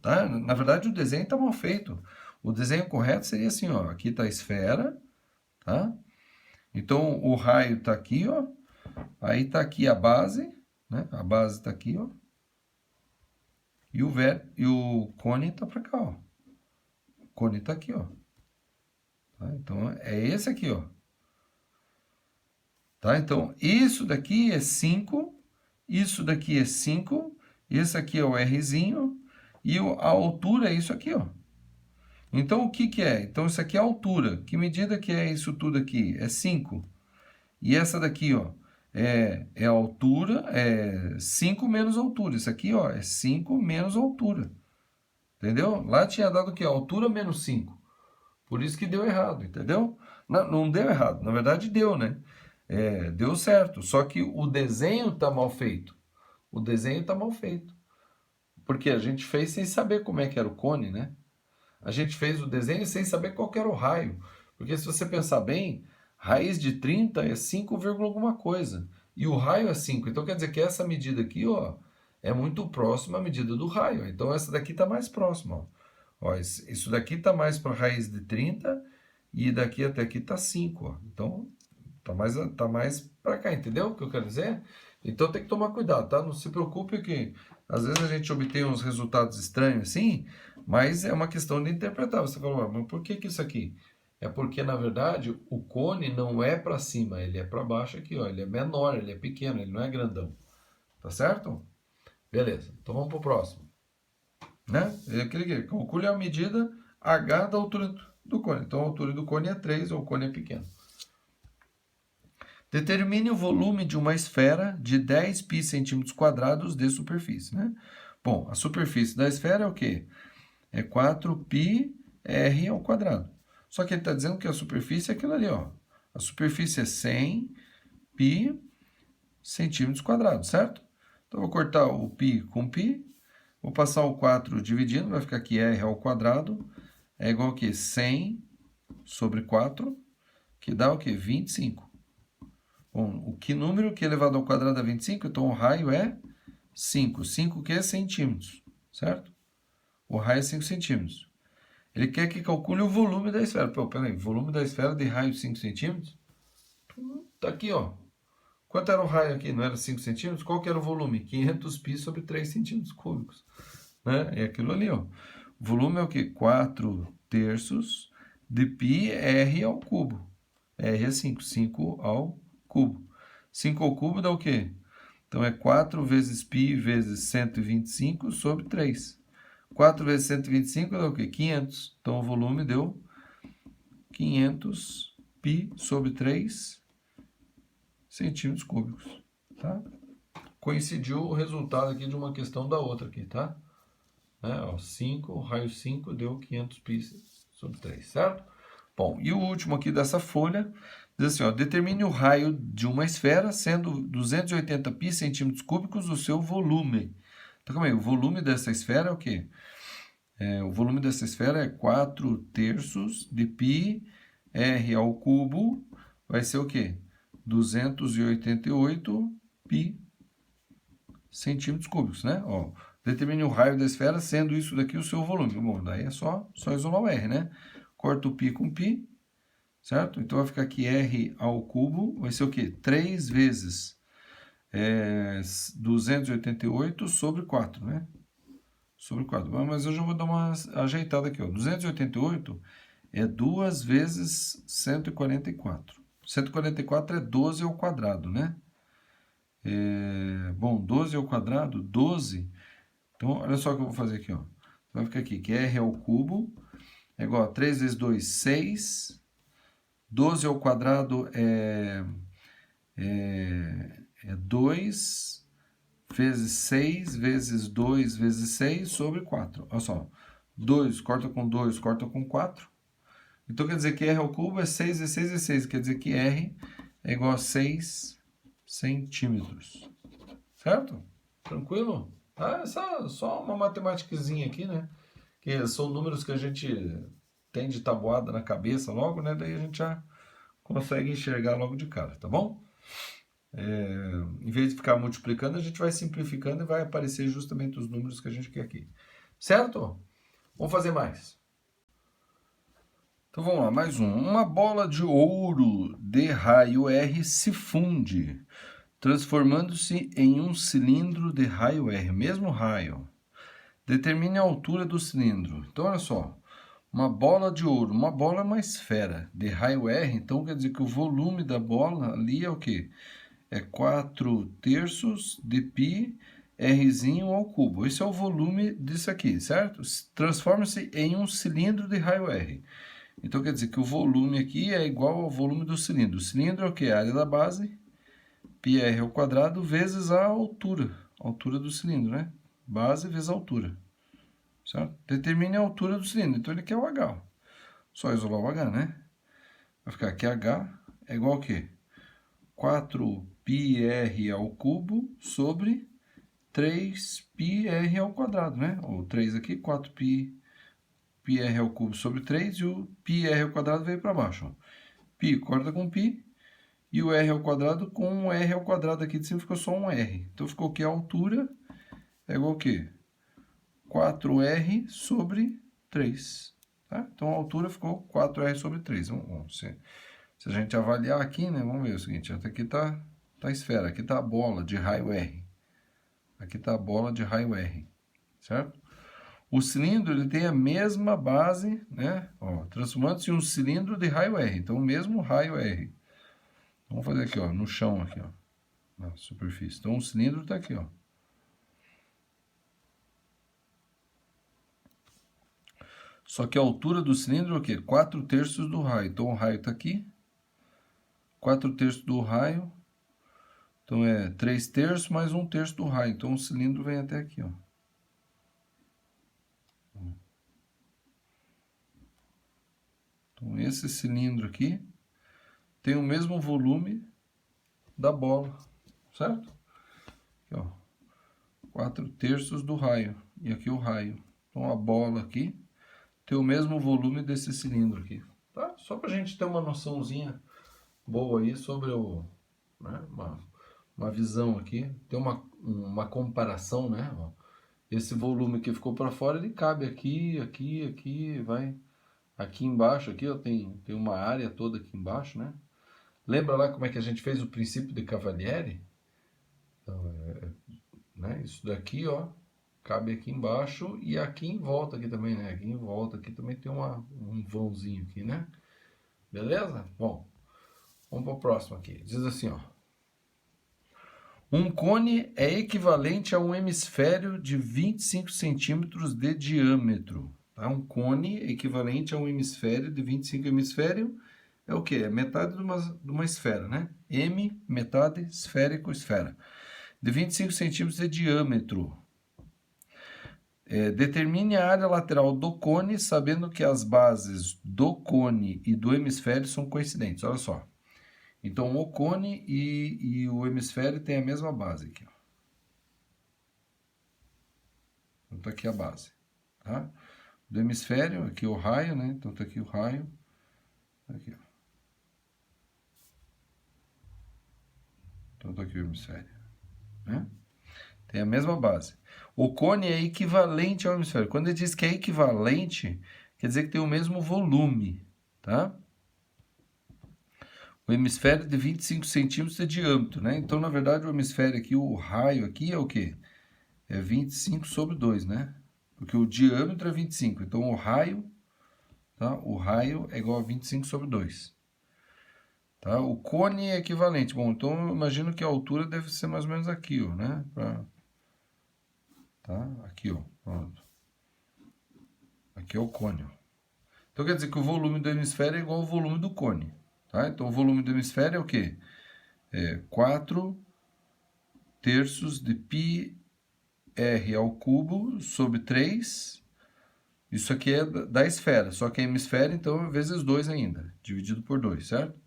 Tá? Na verdade, o desenho está mal feito. O desenho correto seria assim, ó. Aqui está a esfera, tá? Então, o raio está aqui, ó. Aí está aqui a base, né? A base está aqui, ó. E o cone está para cá, ó. O cone está aqui, ó. Tá? Então, é esse aqui, ó. Tá? Então, isso daqui é 5, isso daqui é 5, esse aqui é o Rzinho, e a altura é isso aqui, ó. Então, o que que é? Então, isso aqui é a altura. Que medida que é isso tudo aqui? É 5. E essa daqui, ó, é a altura, é 5 menos altura. Isso aqui, ó, é 5 menos altura. Entendeu? Lá tinha dado o quê? Altura menos 5. Por isso que deu errado, entendeu? Não deu errado, na verdade deu, né? Deu certo, só que o desenho está mal feito. O desenho está mal feito. Porque a gente fez sem saber como é que era o cone, né? A gente fez o desenho sem saber qual que era o raio. Porque se você pensar bem, raiz de 30 é 5, alguma coisa. E o raio é 5. Então quer dizer que essa medida aqui, ó, é muito próxima à medida do raio. Então essa daqui está mais próxima, ó. Ó, isso daqui está mais para a raiz de 30 e daqui até aqui está 5, ó. Então tá mais para cá, entendeu o que eu quero dizer? Então tem que tomar cuidado, tá? Não se preocupe que às vezes a gente obtém uns resultados estranhos assim, mas é uma questão de interpretar. Você falou, mas por que isso aqui? É porque, na verdade, o cone não é para cima, ele é para baixo aqui, ó. Ele é menor, ele é pequeno, ele não é grandão. Tá certo? Beleza, então vamos pro próximo. Né? Calcule a medida H da altura do cone. Então a altura do cone é 3 ou o cone é pequeno. Determine o volume de uma esfera de 10 π centímetros quadrados de superfície, né? Bom, a superfície da esfera é o quê? É 4πr ao quadrado. Só que ele está dizendo que a superfície é aquilo ali, ó. A superfície é 100 π centímetros quadrados, certo? Então, eu vou cortar o π com π. Vou passar o 4 dividindo, vai ficar aqui r ao quadrado. É igual a quê? 100 sobre 4, que dá o quê? 25. Bom, o que número que elevado ao quadrado é 25? Então, o raio é 5. 5 que é centímetros, certo? O raio é 5 centímetros. Ele quer que calcule o volume da esfera. Pô, peraí, volume da esfera de raio 5 centímetros? Tá aqui, ó. Quanto era o raio aqui? Não era 5 centímetros? Qual que era o volume? 500 π sobre 3 centímetros cúbicos. Né? É aquilo ali, ó. O volume é o quê? 4 terços de πr ao cubo. R é 5. 5 ao cubo. 5 ao cubo dá o quê? Então, é 4 vezes π vezes 125 sobre 3. 4 vezes 125 dá o quê? 500. Então, o volume deu 500 π sobre 3 centímetros cúbicos. Tá? Coincidiu o resultado aqui de uma questão da outra aqui, tá? Ó, 5, raio 5 deu 500 π sobre 3, certo? Bom, e o último aqui dessa folha diz assim, ó, determine o raio de uma esfera sendo 280 π centímetros cúbicos o seu volume. Então, calma aí, o volume dessa esfera é o quê? O volume dessa esfera é 4 terços de π r ao cubo, vai ser o quê? 288 π centímetros cúbicos, né? Ó, determine o raio da esfera sendo isso daqui o seu volume. Bom, daí é só isolar o r, né? Corta o π com π, certo? Então vai ficar aqui r ao cubo, vai ser o quê? 3 vezes 288 sobre 4, né? Sobre 4. Mas eu já vou dar uma ajeitada aqui, ó. 288 é 2 vezes 144. 144 é 12 ao quadrado, né? Bom, 12 ao quadrado, 12. Então, olha só o que eu vou fazer aqui, ó. Vai ficar aqui, que r ao cubo é igual a 3 vezes 2, 6. 12 ao quadrado é 2 vezes 6 vezes 2 vezes 6 sobre 4. Olha só, 2 corta com 2, corta com 4. Então, quer dizer que r ao cubo é 6 vezes 6 vezes 6. Quer dizer que r é igual a 6 centímetros. Certo? Tranquilo? Ah, só uma matemáticazinha aqui, né? Que são números que a gente tem de tabuada na cabeça logo, né? Daí a gente já consegue enxergar logo de cara, tá bom? Em vez de ficar multiplicando, a gente vai simplificando e vai aparecer justamente os números que a gente quer aqui. Certo? Vamos fazer mais. Então vamos lá, mais um. Uma bola de ouro de raio R se funde, transformando-se em um cilindro de raio R, mesmo raio. Determine a altura do cilindro. Então, olha só, uma bola de ouro, uma bola é uma esfera de raio R, então quer dizer que o volume da bola ali é o quê? É 4/3 de π Rzinho ao cubo. Esse é o volume disso aqui, certo? Transforma-se em um cilindro de raio R. Então, quer dizer que o volume aqui é igual ao volume do cilindro. O cilindro é o quê? A área da base, πr ao quadrado, vezes a altura do cilindro, né? Base vezes a altura, certo? Determine a altura do cilindro. Então, ele quer o H. Ó. Só isolar o H, né? Vai ficar aqui H é igual ao quê? 4πr ao cubo sobre 3πr ao quadrado, né? Ou 3 aqui, 4πr ao cubo sobre 3 e o πr ao quadrado veio para baixo. Ó. Π corta com π e o r ao quadrado com o r ao quadrado aqui de cima ficou só um r. Então ficou que a altura é igual ao quê? 4r sobre 3. Tá? Então a altura ficou 4r sobre 3. Se a gente avaliar aqui, né, vamos ver o seguinte, até aqui tá a esfera, aqui tá a bola de raio R. Aqui tá a bola de raio R, certo? O cilindro, ele tem a mesma base, né, ó, transformando-se em um cilindro de raio R, então o mesmo raio R. Vamos fazer aqui, ó, no chão aqui, ó, na superfície. Então o cilindro tá aqui, ó. Só que a altura do cilindro é o quê? 4/3 do raio. Então o raio tá aqui. 4/3 do raio, então é 3/3 mais 1/3 do raio. Então o cilindro vem até aqui, ó. Então esse cilindro aqui tem o mesmo volume da bola, certo? Aqui, ó. 4/3 do raio. E aqui o raio. Então a bola aqui tem o mesmo volume desse cilindro aqui, tá? Só pra gente ter uma noçãozinha boa aí sobre né, uma visão aqui, tem uma comparação, né? Ó, esse volume que ficou para fora, ele cabe aqui, vai aqui embaixo, aqui, ó, tem uma área toda aqui embaixo, né? Lembra lá como é que a gente fez o princípio de Cavalieri? Então, né, isso daqui, ó, cabe aqui embaixo e aqui em volta aqui também, né? Aqui em volta aqui também tem um vãozinho aqui, né? Beleza? Bom, vamos para o próximo aqui. Diz assim, ó. Um cone é equivalente a um hemisfério de 25 centímetros de diâmetro. Tá? Um cone é equivalente a um hemisfério de 25 hemisfério é o quê? É metade de uma esfera, né? M, metade, esférico, esfera. De 25 centímetros de diâmetro. Determine a área lateral do cone, sabendo que as bases do cone e do hemisfério são coincidentes. Olha só. Então, o cone e o hemisfério têm a mesma base aqui. Ó. Então, tá aqui a base. Tá? Do hemisfério, aqui o raio, né? Então, tá aqui o raio. Aqui, ó. Então, tá aqui o hemisfério. Né? Tem a mesma base. O cone é equivalente ao hemisfério. Quando ele diz que é equivalente, quer dizer que tem o mesmo volume, tá? O hemisfério de 25 centímetros de diâmetro, né? Então, na verdade, o hemisfério aqui, o raio aqui é o quê? É 25 sobre 2, né? Porque o diâmetro é 25. Então, o raio, tá? O raio é igual a 25 sobre 2. Tá? O cone é equivalente. Bom, então eu imagino que a altura deve ser mais ou menos aqui, ó, né? Tá? Aqui, ó. Pronto. Aqui é o cone, ó. Então, quer dizer que o volume do hemisfério é igual ao volume do cone. Tá? Então, o volume do hemisfério é o quê? É 4/3 de πr ao cubo sobre 3. Isso aqui é da esfera, só que é hemisfério, então é vezes 2 ainda, dividido por 2, certo?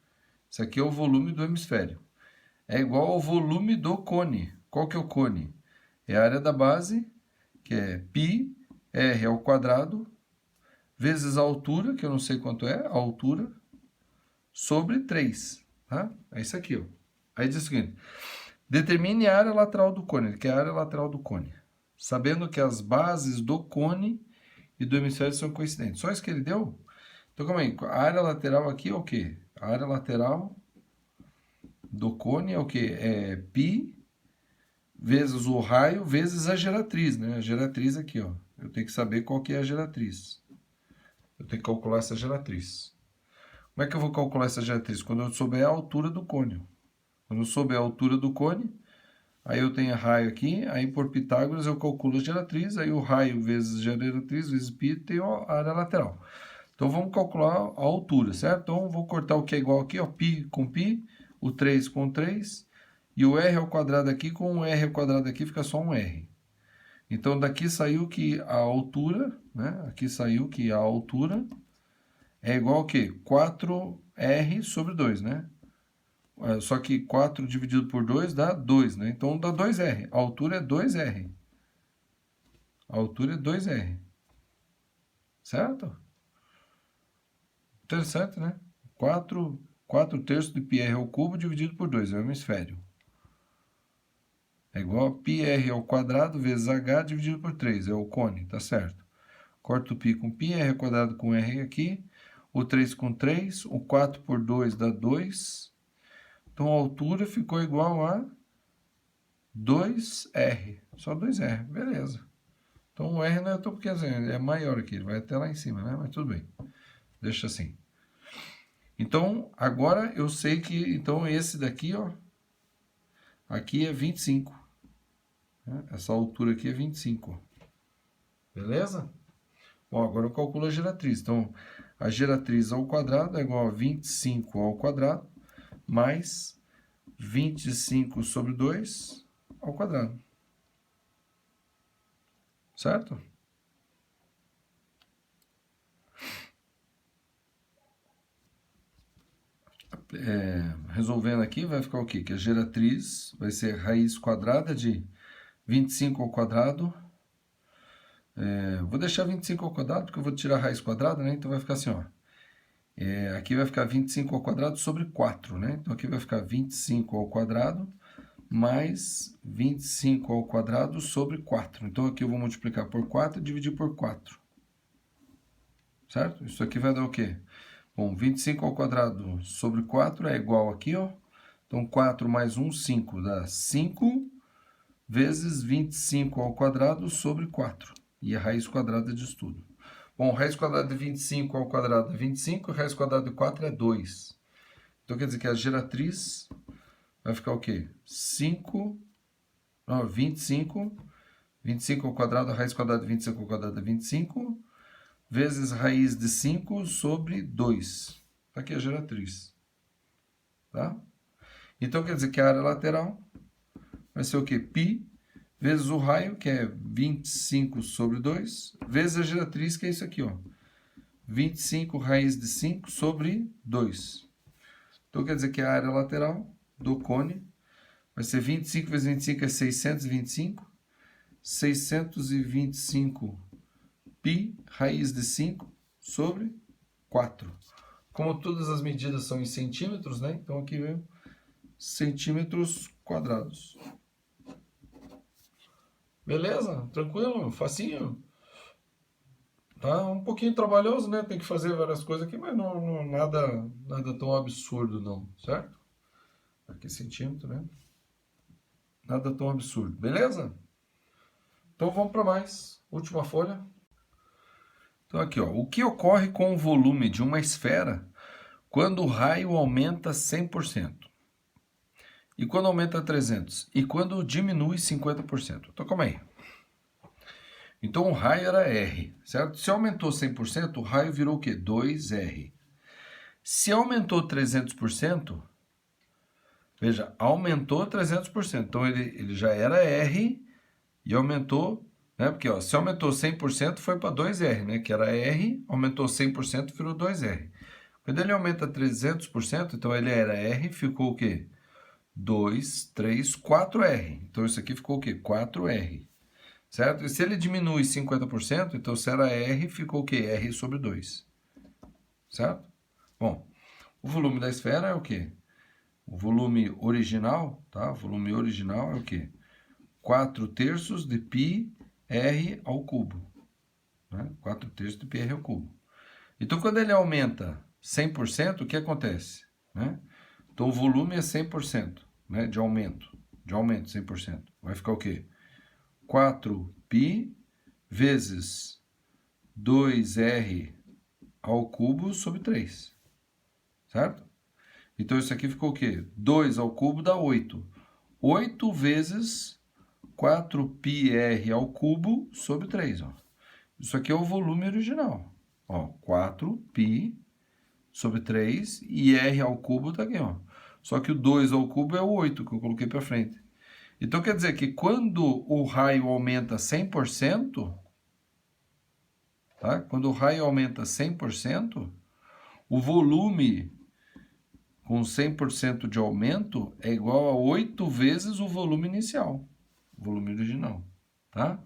Isso aqui é o volume do hemisfério. É igual ao volume do cone. Qual que é o cone? É a área da base, que é π, r ao quadrado, vezes a altura, que eu não sei quanto é, a altura, sobre 3. Tá? É isso aqui, ó. Aí diz o seguinte, determine a área lateral do cone, que é a área lateral do cone, sabendo que as bases do cone e do hemisfério são coincidentes. Só isso que ele deu? Então, calma aí, a área lateral aqui é o quê? A área lateral do cone é o quê? É π vezes o raio vezes a geratriz, né? A geratriz aqui, ó. Eu tenho que saber qual que é a geratriz. Eu tenho que calcular essa geratriz. Como é que eu vou calcular essa geratriz? Quando eu souber a altura do cone. Quando eu souber a altura do cone, aí eu tenho raio aqui, aí por Pitágoras eu calculo a geratriz, aí o raio vezes a geratriz vezes π tem a área lateral. Então vamos calcular a altura, certo? Então vou cortar o que é igual aqui, ó, π com π, o 3 com 3, e o r ao quadrado aqui com o r ao quadrado aqui fica só um r. Então daqui saiu que a altura, né? Aqui saiu que a altura é igual ao quê? 4r sobre 2, né? Só que 4 dividido por 2 dá 2, né? Então dá 2r. A altura é 2r. A altura é 2r. Certo? Interessante, né? 4 terços de πr ao cubo dividido por 2, é o hemisfério. É igual a πr ao quadrado vezes h dividido por 3, é o cone, tá certo? Corto o π com π, r ao quadrado com r aqui, o 3 com 3, o 4 por 2 dá 2. Então a altura ficou igual a 2r, só 2r, beleza. Então o r não é tão pequeno, é maior aqui, ele vai até lá em cima, né? Mas tudo bem, deixa assim. Então, agora eu sei que, então esse daqui, ó, aqui é 25. Né? Essa altura aqui é 25. Beleza? Bom, agora eu calculo a geratriz. Então, a geratriz ao quadrado é igual a 25 ao quadrado mais 25 sobre 2 ao quadrado. Certo? Resolvendo aqui, vai ficar o quê? Que a geratriz vai ser raiz quadrada de 25 ao quadrado. Vou deixar 25 ao quadrado, porque eu vou tirar a raiz quadrada, né? Então vai ficar assim, ó. Aqui vai ficar 25 ao quadrado sobre 4, né? Então aqui vai ficar 25 ao quadrado mais 25 ao quadrado sobre 4. Então aqui eu vou multiplicar por 4 e dividir por 4. Certo? Isso aqui vai dar o quê? Bom, 25 ao quadrado sobre 4 é igual aqui, ó. Então 4 mais 1, 5, dá 5 vezes 25 ao quadrado sobre 4. E a raiz quadrada disso tudo. Bom, raiz quadrada de 25 ao quadrado é 25, raiz quadrada de 4 é 2. Então quer dizer que a geratriz vai ficar o quê? 25. 25 ao quadrado, a raiz quadrada de 25 ao quadrado é 25, vezes raiz de 5 sobre 2. Está aqui a geratriz. Tá? Então quer dizer que a área lateral vai ser o quê? π vezes o raio, que é 25 sobre 2, vezes a geratriz, que é isso aqui, ó. 25 raiz de 5 sobre 2. Então quer dizer que a área lateral do cone vai ser 25 vezes 25 é 625. 625 π raiz de 5 sobre 4. Como todas as medidas são em centímetros, né? Então aqui vem centímetros quadrados. Beleza? Tranquilo? Facinho? Tá um pouquinho trabalhoso, né? Tem que fazer várias coisas aqui, mas não nada tão absurdo não, certo? Aqui centímetro, né? Nada tão absurdo, beleza? Então vamos para mais. Última folha. Então aqui, ó. O que ocorre com o volume de uma esfera quando o raio aumenta 100%? E quando aumenta 300%? E quando diminui 50%? Então calma aí. Então o raio era R, certo? Se aumentou 100%, o raio virou o quê? 2R. Se aumentou 300%, veja, aumentou 300%. Então ele já era R e aumentou, né? Porque ó, se aumentou 100% foi para 2R, né? Que era R, aumentou 100% virou 2R. Quando ele aumenta 300%, então ele era R, ficou o quê? 2, 3, 4R. Então isso aqui ficou o quê? 4R. Certo? E se ele diminui 50%, então se era R, ficou o quê? R sobre 2. Certo? Bom, o volume da esfera é o quê? O volume original, tá? O volume original é o quê? 4/3 de π r ao cubo. Né? 4/3 de π r ao cubo. Então, quando ele aumenta 100%, o que acontece? Né? Então, o volume é 100%, né? De aumento 100%. Vai ficar o quê? 4π vezes 2r ao cubo sobre 3. Certo? Então, isso aqui ficou o quê? 2 ao cubo dá 8. 8 vezes 4πr ao cubo sobre 3. Ó. Isso aqui é o volume original. Ó, 4π sobre 3 e r ao cubo tá aqui. Ó. Só que o 2 ao cubo é o 8 que eu coloquei para frente. Então, quer dizer que quando o raio aumenta 100%, tá? Quando o raio aumenta 100%, o volume com 100% de aumento é igual a 8 vezes o volume inicial, o volume original, tá?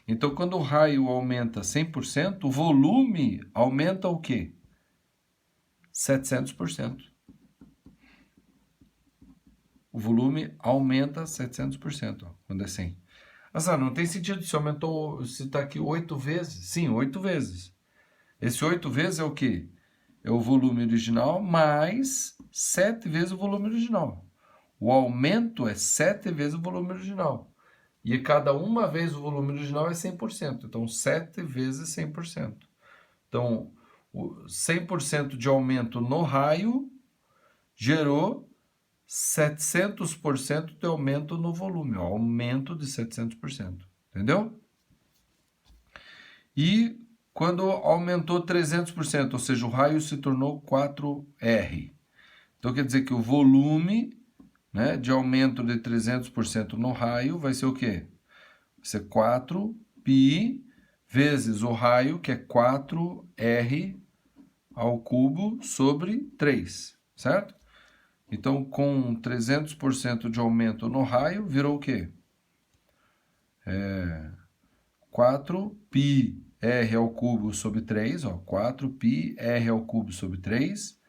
Então, quando o raio aumenta 100%, o volume aumenta o quê? 700%. O volume aumenta 700%, ó, quando é 100. Mas não tem sentido se aumentou, se está aqui 8 vezes. Sim, 8 vezes. Esse 8 vezes é o quê? É o volume original mais 7 vezes o volume original. O aumento é 7 vezes o volume original. E cada uma vez o volume original é 100%. Então, 7 vezes 100%. Então, o 100% de aumento no raio gerou 700% de aumento no volume. Ó, aumento de 700%. Entendeu? E quando aumentou 300%, ou seja, o raio se tornou 4R. Então, quer dizer que o volume, né, de aumento de 300% no raio vai ser o quê? Vai ser 4π vezes o raio, que é 4R ao cubo sobre 3, certo? Então, com 300% de aumento no raio, virou o quê? 4π r ao cubo sobre 3, ó, 4π r ao cubo sobre 3,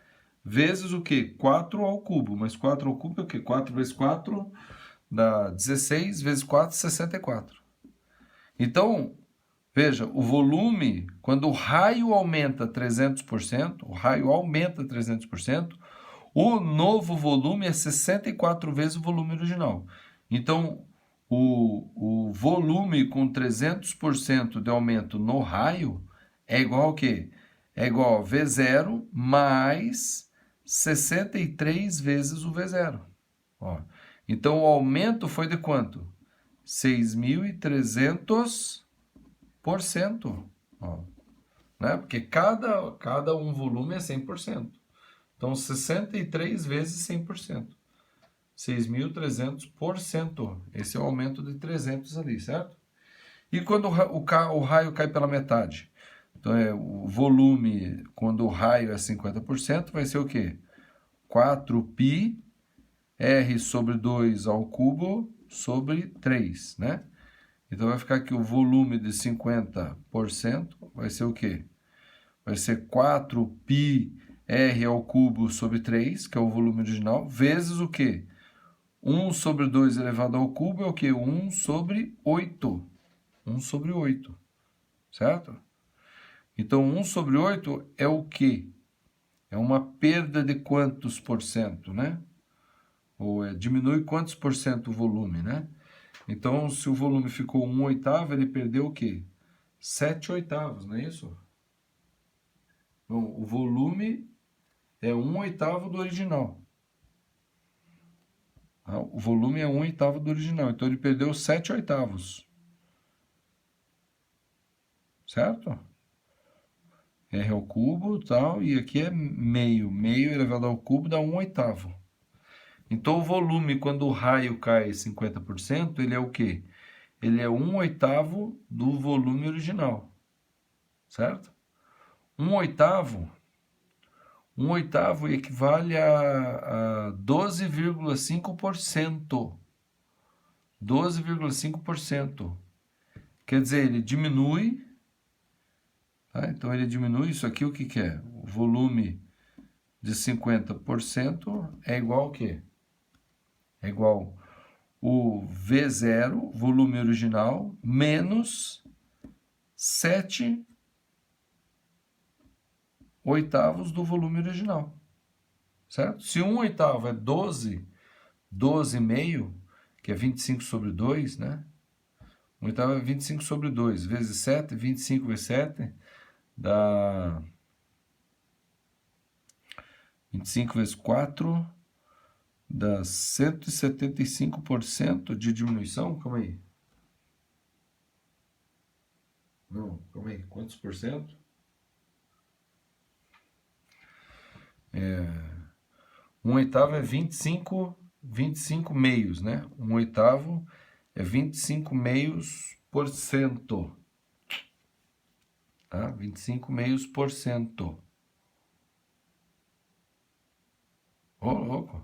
vezes o quê? 4 ao cubo. Mas 4 ao cubo é o quê? 4 vezes 4 dá 16, vezes 4, 64. Então, veja, o volume, quando o raio aumenta 300%, o raio aumenta 300%, o novo volume é 64 vezes o volume original. Então, o volume com 300% de aumento no raio é igual ao quê? É igual a V0 mais 63 vezes o V0. Ó. Então, o aumento foi de quanto? 6.300%. Ó. Né? Porque cada um volume é 100%. Então, 63 vezes 100%. 6.300%. Esse é o aumento de 300 ali, certo? E quando o raio cai pela metade? Então, o volume, quando o raio é 50%, vai ser o quê? 4π r sobre 2 ao cubo sobre 3, né? Então, vai ficar aqui o volume de 50%, vai ser o quê? Vai ser 4π r ao cubo sobre 3, que é o volume original, vezes o quê? 1 sobre 2 elevado ao cubo é o quê? 1 sobre 8. 1 sobre 8, certo? Então, 1 sobre 8 é o quê? É uma perda de quantos por cento, né? Ou diminui quantos por cento o volume, né? Então, se o volume ficou 1/8, ele perdeu o quê? 7/8, não é isso? Então, o volume é 1/8 do original. O volume é 1/8 do original, então ele perdeu 7/8. Certo? R ao cubo, tal, e aqui é meio. Meio elevado ao cubo dá 1/8. Então, o volume, quando o raio cai 50%, ele é o quê? Ele é 1/8 do volume original. Certo? 1/8 1 oitavo equivale a 12,5%. 12,5%. Quer dizer, ele diminui, tá? Então ele diminui, isso aqui o que que é? O volume de 50% é igual ao quê? É igual o V0, volume original, menos 7 oitavos do volume original, certo? Se 1 oitavo é 12,5, que é 25 sobre 2, né? 1 oitavo é 25 sobre 2, vezes 7, 25 vezes 7, dá 25 vezes 4, dá 175% de diminuição. Calma aí. Não, calma aí. Quantos por cento? 1 oitavo é 25 meios, né? 1 oitavo é 25 meios por cento. Tá? 25 meios por cento. Ô, louco.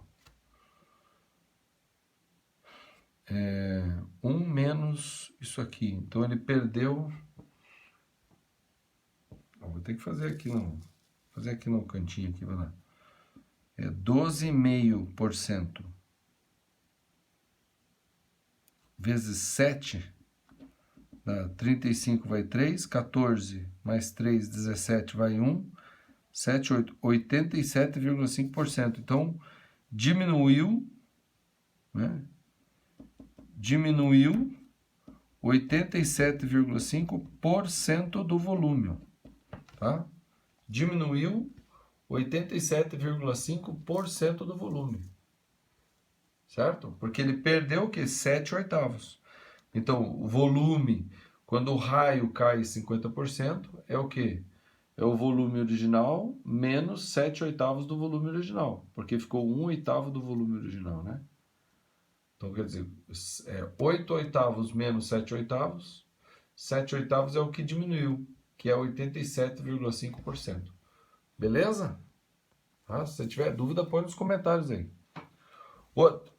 1 menos isso aqui. Então ele perdeu. Vou ter que fazer aqui no cantinho aqui, vai lá. É 12,5% vezes 7, dá 35 vai 3, 14 mais 3, 17 vai 1, 7, 8, 87,5%. Então, diminuiu, né? Diminuiu 87,5% do volume, tá? Diminuiu 87,5% do volume, certo? Porque ele perdeu o quê? 7 oitavos. Então, o volume, quando o raio cai 50%, é o quê? É o volume original menos 7 oitavos do volume original, porque ficou 1 oitavo do volume original, né? Então, quer dizer, 8 oitavos menos 7 oitavos, 7 oitavos é o que diminuiu, que é 87,5%. Beleza? Tá? Se você tiver dúvida, põe nos comentários aí. Outro.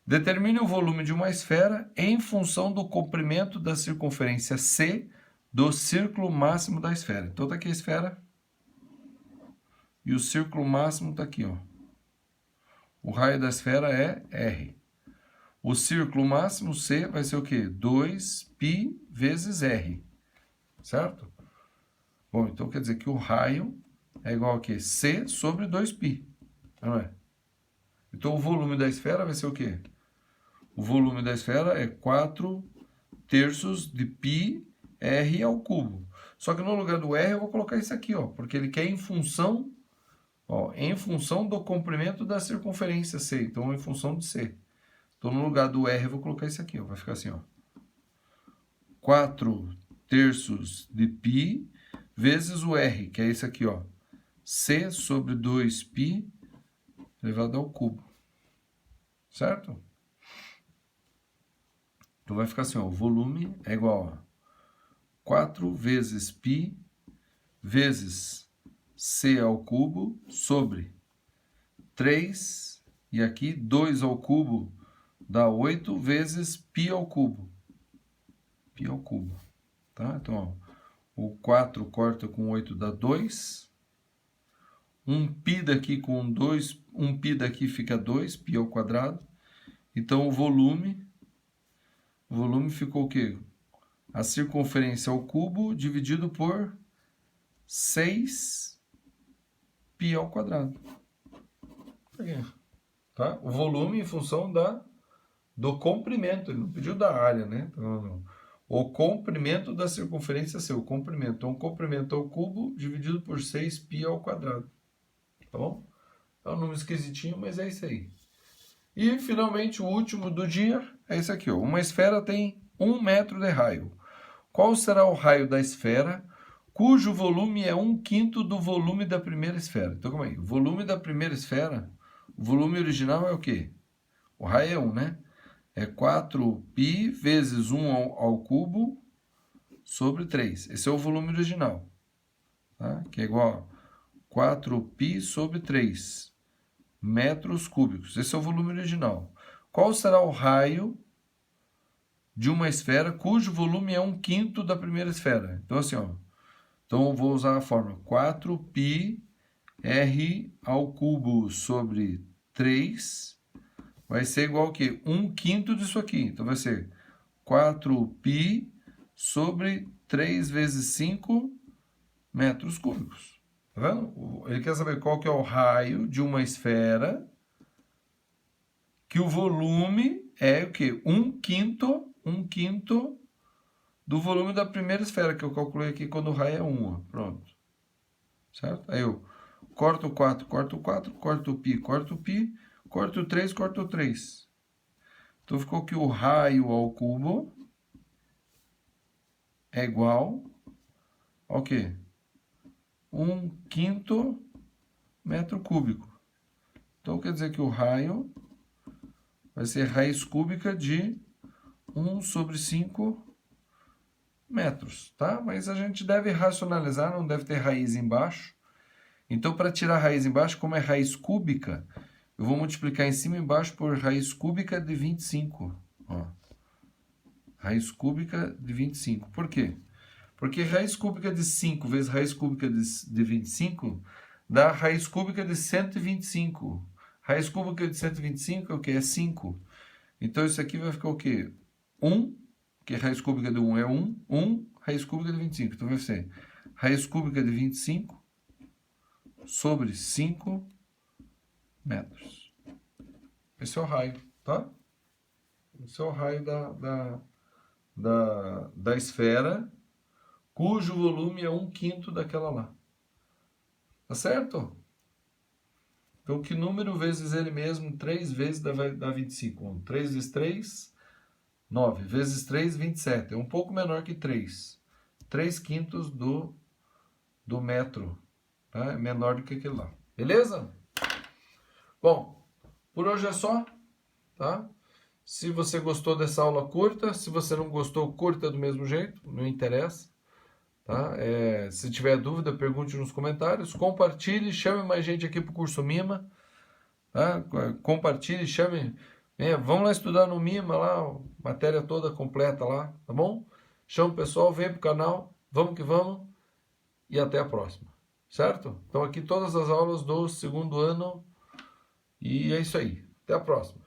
Determine o volume de uma esfera em função do comprimento da circunferência C do círculo máximo da esfera. Então, tá aqui a esfera. E o círculo máximo tá aqui, ó. O raio da esfera é R. O círculo máximo C vai ser o quê? 2π vezes R. Certo? Bom, então quer dizer que o raio é igual a quê? C sobre 2π. Não é? Então, o volume da esfera vai ser o quê? O volume da esfera é 4 terços de π r ao cubo. Só que no lugar do r eu vou colocar isso aqui, ó, porque ele quer em função do comprimento da circunferência C. Então, em função de C. Então, no lugar do r eu vou colocar isso aqui, ó, vai ficar assim, ó. 4 terços de π vezes o r, que é isso aqui, ó. C sobre 2π elevado ao cubo. Certo? Então, vai ficar assim, ó, o volume é igual a 4 vezes π vezes c ao cubo sobre 3, e aqui 2 ao cubo dá 8 vezes π ao cubo. Π ao cubo. Tá? Então, ó, o 4 corta com 8 dá 2. 1π daqui com 2, 1π daqui fica 2, π ao quadrado. Então, o volume ficou o quê? A circunferência ao cubo dividido por 6π ao quadrado. Tá? O volume em função do comprimento. Ele não pediu da área, né? Então, o comprimento da circunferência C. O comprimento. Então, o comprimento ao cubo dividido por 6π ao quadrado. Tá bom? É um número esquisitinho, mas é isso aí. E, finalmente, o último do dia é esse aqui, ó. Uma esfera tem 1 metro de raio. Qual será o raio da esfera cujo volume é 1/5 do volume da primeira esfera? Então, calma aí. O volume da primeira esfera, o volume original é o quê? O raio é 1, né? É 4π vezes 1 ao cubo sobre 3. Esse é o volume original. Tá? Que é igual a 4π sobre 3 metros cúbicos. Esse é o volume original. Qual será o raio de uma esfera cujo volume é 1/5 da primeira esfera? Então, assim, ó. Então, eu vou usar a fórmula 4πr ao cubo sobre 3 vai ser igual ao quê? 1/5 disso aqui. Então, vai ser 4π sobre 3 vezes 5 metros cúbicos. Tá vendo? Ele quer saber qual que é o raio de uma esfera que o volume é o quê? 1/5 do volume da primeira esfera, que eu calculei aqui quando o raio é 1. Ó. Pronto. Certo? Aí eu corto o 4, corto o 4, corto o π, corto o π, corto o 3, corto o 3. Então ficou que o raio ao cubo é igual ao quê? 1/5 metro cúbico. Então quer dizer que o raio vai ser raiz cúbica de 1 sobre 5 metros, tá? Mas a gente deve racionalizar, não deve ter raiz embaixo. Então, para tirar a raiz embaixo, como é raiz cúbica, eu vou multiplicar em cima e embaixo por raiz cúbica de 25. Ó. Raiz cúbica de 25. Por quê? Porque raiz cúbica de 5 vezes raiz cúbica de 25 dá raiz cúbica de 125. Raiz cúbica de 125 é o quê? É 5. Então, isso aqui vai ficar o quê? 1, que raiz cúbica de 1 é 1, 1, raiz cúbica de 25. Então, vai ser raiz cúbica de 25 sobre 5 metros. Esse é o raio, tá? Esse é o raio da esfera, cujo volume é 1/5 daquela lá. Tá certo? Então, que número vezes ele mesmo? 3 vezes dá 25. 3 vezes 3, 9. Vezes 3, 27. É um pouco menor que 3. 3/5 do metro. Tá? É menor do que aquele lá. Beleza? Bom, por hoje é só. Tá? Se você gostou dessa aula, curta. Se você não gostou, curta do mesmo jeito. Não interessa. Tá? Se tiver dúvida, pergunte nos comentários. Compartilhe, chame mais gente aqui para o curso Mima. Tá? Compartilhe, chame. Vamos lá estudar no Mima, lá, matéria toda completa lá, tá bom? Chama o pessoal, vem pro canal, vamos que vamos e até a próxima, certo? Então aqui todas as aulas do segundo ano e é isso aí. Até a próxima.